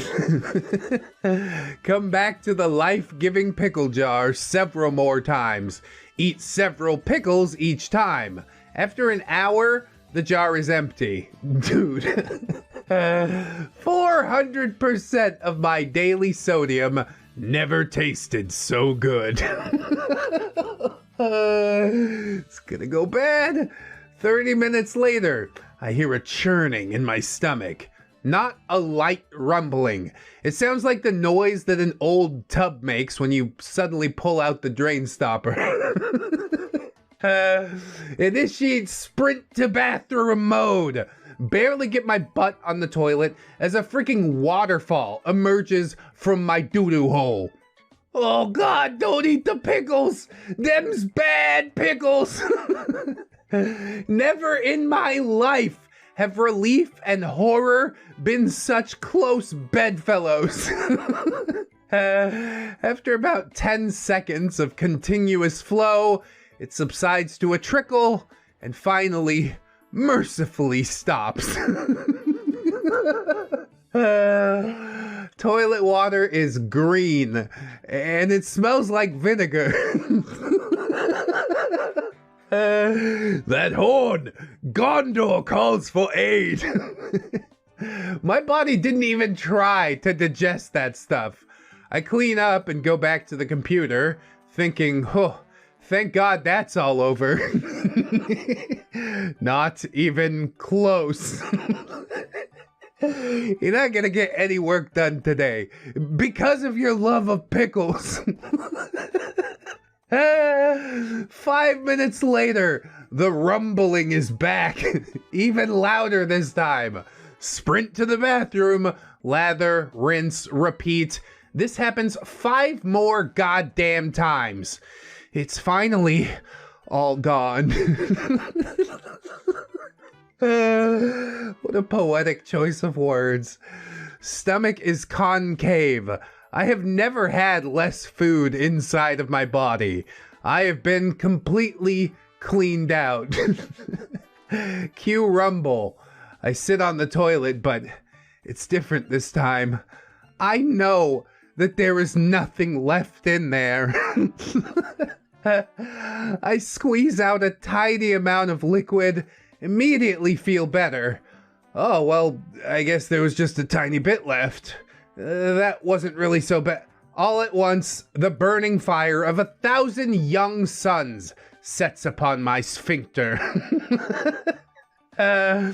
[SPEAKER 2] Come back to the life-giving pickle jar several more times. Eat several pickles each time. After an hour, the jar is empty. Dude. 400% of my daily sodium never tasted so good. It's gonna go bad. 30 minutes later, I hear a churning in my stomach. Not a light rumbling. It sounds like the noise that an old tub makes when you suddenly pull out the drain stopper. Initiate sprint to bathroom mode. Barely get my butt on the toilet as a freaking waterfall emerges from my doo-doo hole. Oh God, don't eat the pickles. Them's bad pickles. Never in my life have relief and horror been such close bedfellows. After about 10 seconds of continuous flow, it subsides to a trickle and finally, mercifully stops. Toilet water is green and it smells like vinegar. That horn! Gondor calls for aid! My body didn't even try to digest that stuff. I clean up and go back to the computer, thinking, oh, thank God that's all over. Not even close. You're not gonna get any work done today because of your love of pickles. 5 minutes later, the rumbling is back, even louder this time. Sprint to the bathroom, lather, rinse, repeat. This happens 5 more goddamn times. It's finally all gone. What a poetic choice of words. Stomach is concave. I have never had less food inside of my body. I have been completely cleaned out. Cue rumble. I sit on the toilet, but it's different this time. I know that there is nothing left in there. I squeeze out a tiny amount of liquid, immediately feel better. Oh, well, I guess there was just a tiny bit left. That wasn't really so bad. All at once, the burning fire of 1,000 young suns sets upon my sphincter.
[SPEAKER 6] I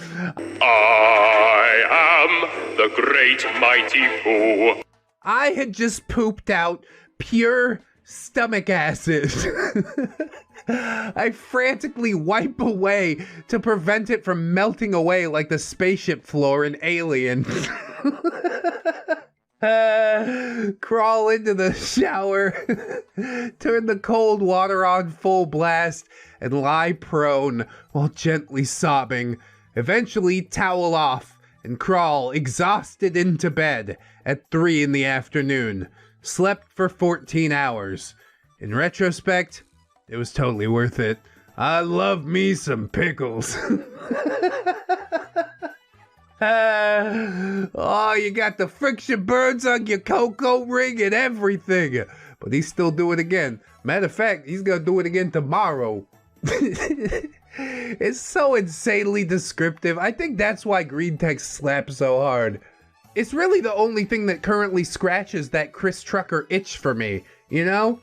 [SPEAKER 6] am the great mighty Pooh.
[SPEAKER 2] I had just pooped out pure stomach acid. I frantically wipe away to prevent it from melting away like the spaceship floor in Alien. Crawl into the shower, turn the cold water on full blast, and lie prone while gently sobbing. Eventually towel off and crawl exhausted into bed at 3 in the afternoon. Slept for 14 hours. In retrospect, it was totally worth it. I love me some pickles. Oh, you got the friction burns on your cocoa ring and everything. But he's still doing it again. Matter of fact, he's gonna do it again tomorrow. It's so insanely descriptive. I think that's why green text slaps so hard. It's really the only thing that currently scratches that Chris Trucker itch for me, you know?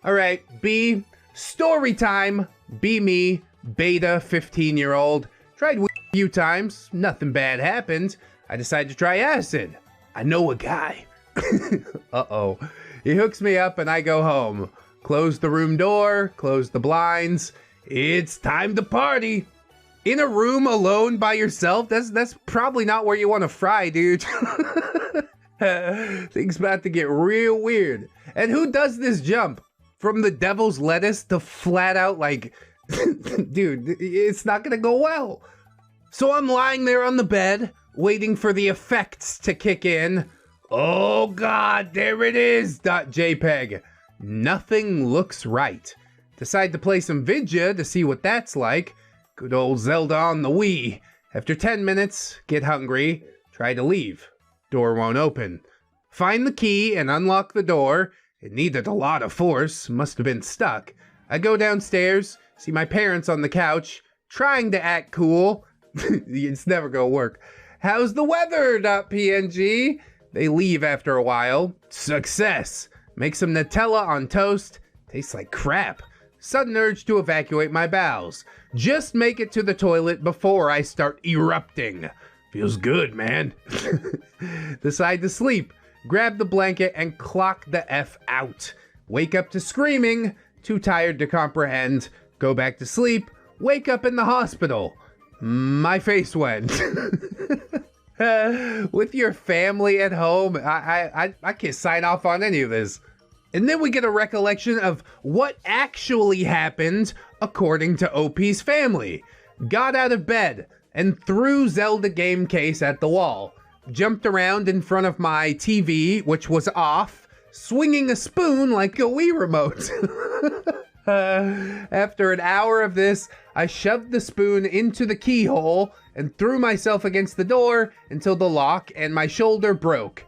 [SPEAKER 2] Alright, B, story time. Be me, beta 15-year-old. Tried a few times, nothing bad happened. I decided to try acid. I know a guy. Uh-oh. He hooks me up and I go home. Close the room door, close the blinds. It's time to party. In a room alone by yourself, that's probably not where you want to fry, dude. Things about to get real weird. And who does this jump? From the devil's lettuce to flat out like, dude, it's not gonna go well. So I'm lying there on the bed, waiting for the effects to kick in. Oh God, there it is, .jpg. Nothing looks right. Decide to play some Vidya to see what that's like. Good old Zelda on the Wii. After 10 minutes, get hungry, try to leave. Door won't open. Find the key and unlock the door. It needed a lot of force, must have been stuck. I go downstairs, see my parents on the couch, trying to act cool. It's never gonna work. How's the weather, .png? They leave after a while. Success. Make some Nutella on toast. Tastes like crap. Sudden urge to evacuate my bowels. Just make it to the toilet before I start erupting. Feels good, man. Decide to sleep. Grab the blanket and clock the F out. Wake up to screaming. Too tired to comprehend. Go back to sleep. Wake up in the hospital. My face went. With your family at home, I can't sign off on any of this. And then we get a recollection of what actually happened according to OP's family. Got out of bed and threw Zelda game case at the wall. Jumped around in front of my TV, which was off, swinging a spoon like a Wii remote. After an hour of this, I shoved the spoon into the keyhole and threw myself against the door until the lock and my shoulder broke.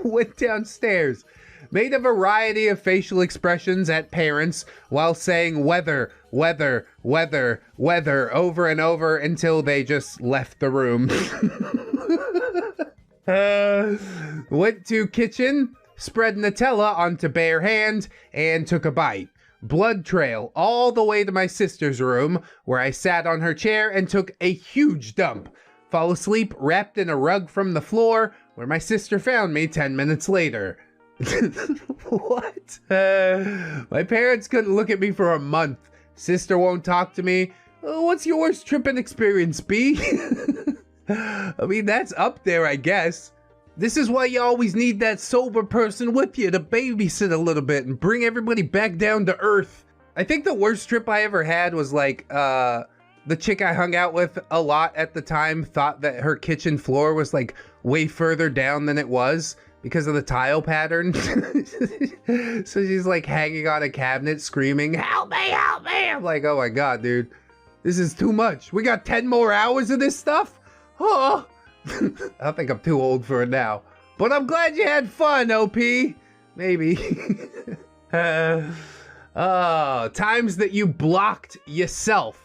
[SPEAKER 2] Went downstairs. Made a variety of facial expressions at parents while saying weather, weather, weather, weather over and over until they just left the room. Went to kitchen, spread Nutella onto bare hand, and took a bite. Blood trail all the way to my sister's room, where I sat on her chair and took a huge dump. Fall asleep wrapped in a rug from the floor, where my sister found me 10 minutes later. What? My parents couldn't look at me for a month. Sister won't talk to me. What's your worst tripping experience, B? I mean, that's up there, I guess. This is why you always need that sober person with you to babysit a little bit and bring everybody back down to earth. I think the worst trip I ever had was like, the chick I hung out with a lot at the time thought that her kitchen floor was like way further down than it was because of the tile pattern. So she's like hanging on a cabinet screaming, "Help me, help me!" I'm like, oh my God, dude, this is too much. We got 10 more hours of this stuff? Oh, I think I'm too old for it now. But I'm glad you had fun, OP. Maybe. Times that you blocked yourself.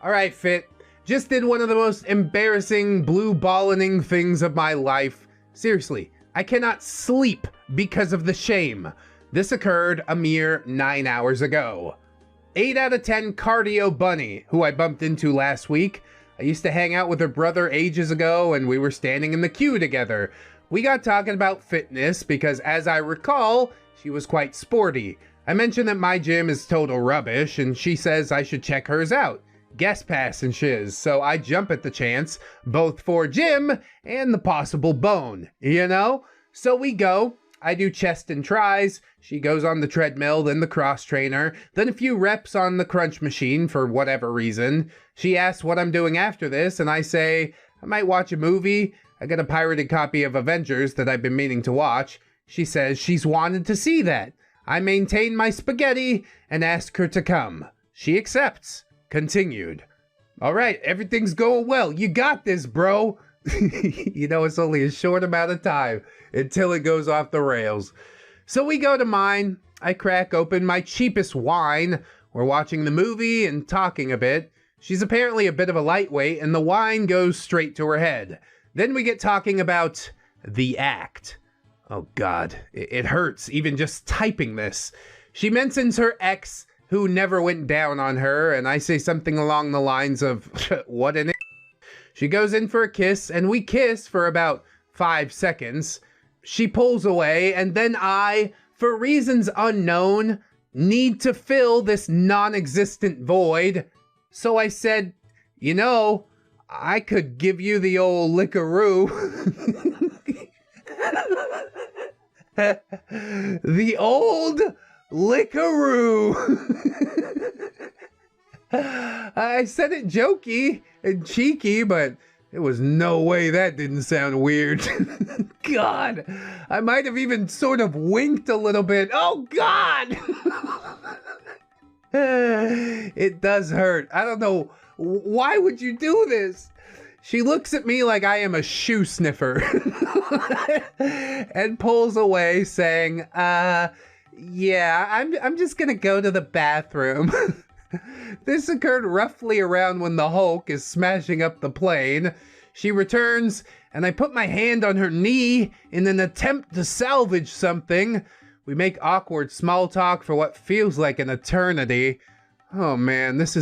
[SPEAKER 2] All right, Fit. Just did one of the most embarrassing blue balling things of my life. Seriously, I cannot sleep because of the shame. This occurred a mere 9 hours ago. 8 out of 10 Cardio Bunny, who I bumped into last week. I used to hang out with her brother ages ago, and we were standing in the queue together. We got talking about fitness because, as I recall, she was quite sporty. I mentioned that my gym is total rubbish, and she says I should check hers out. Guest pass and shiz, so I jump at the chance, both for gym and the possible bone, you know? So we go. I do chest and tries. She goes on the treadmill, then the cross trainer, then a few reps on the crunch machine for whatever reason. She asks what I'm doing after this, and I say, I might watch a movie. I got a pirated copy of Avengers that I've been meaning to watch. She says she's wanted to see that. I maintain my spaghetti and ask her to come. She accepts. Continued. All right, everything's going well. You got this, bro. You know, it's only a short amount of time until it goes off the rails. So we go to mine. I crack open my cheapest wine. We're watching the movie and talking a bit. She's apparently a bit of a lightweight, and the wine goes straight to her head. Then we get talking about the act. Oh God, it hurts even just typing this. She mentions her ex who never went down on her, and I say something along the lines of, what an She goes in for a kiss, and we kiss for about 5 seconds. She pulls away, and then I, for reasons unknown, need to fill this non-existent void. So I said, you know, I could give you the old lickaroo. The old lickaroo. I said it jokey and cheeky, but there was no way that didn't sound weird. God, I might have even sort of winked a little bit. Oh God. It does hurt. I don't know. Why would you do this? She looks at me like I am a shoe sniffer and pulls away saying, yeah, I'm just gonna go to the bathroom. This occurred roughly around when the Hulk is smashing up the plane. She returns, and I put my hand on her knee in an attempt to salvage something. We make awkward small talk for what feels like an eternity. Oh man, this is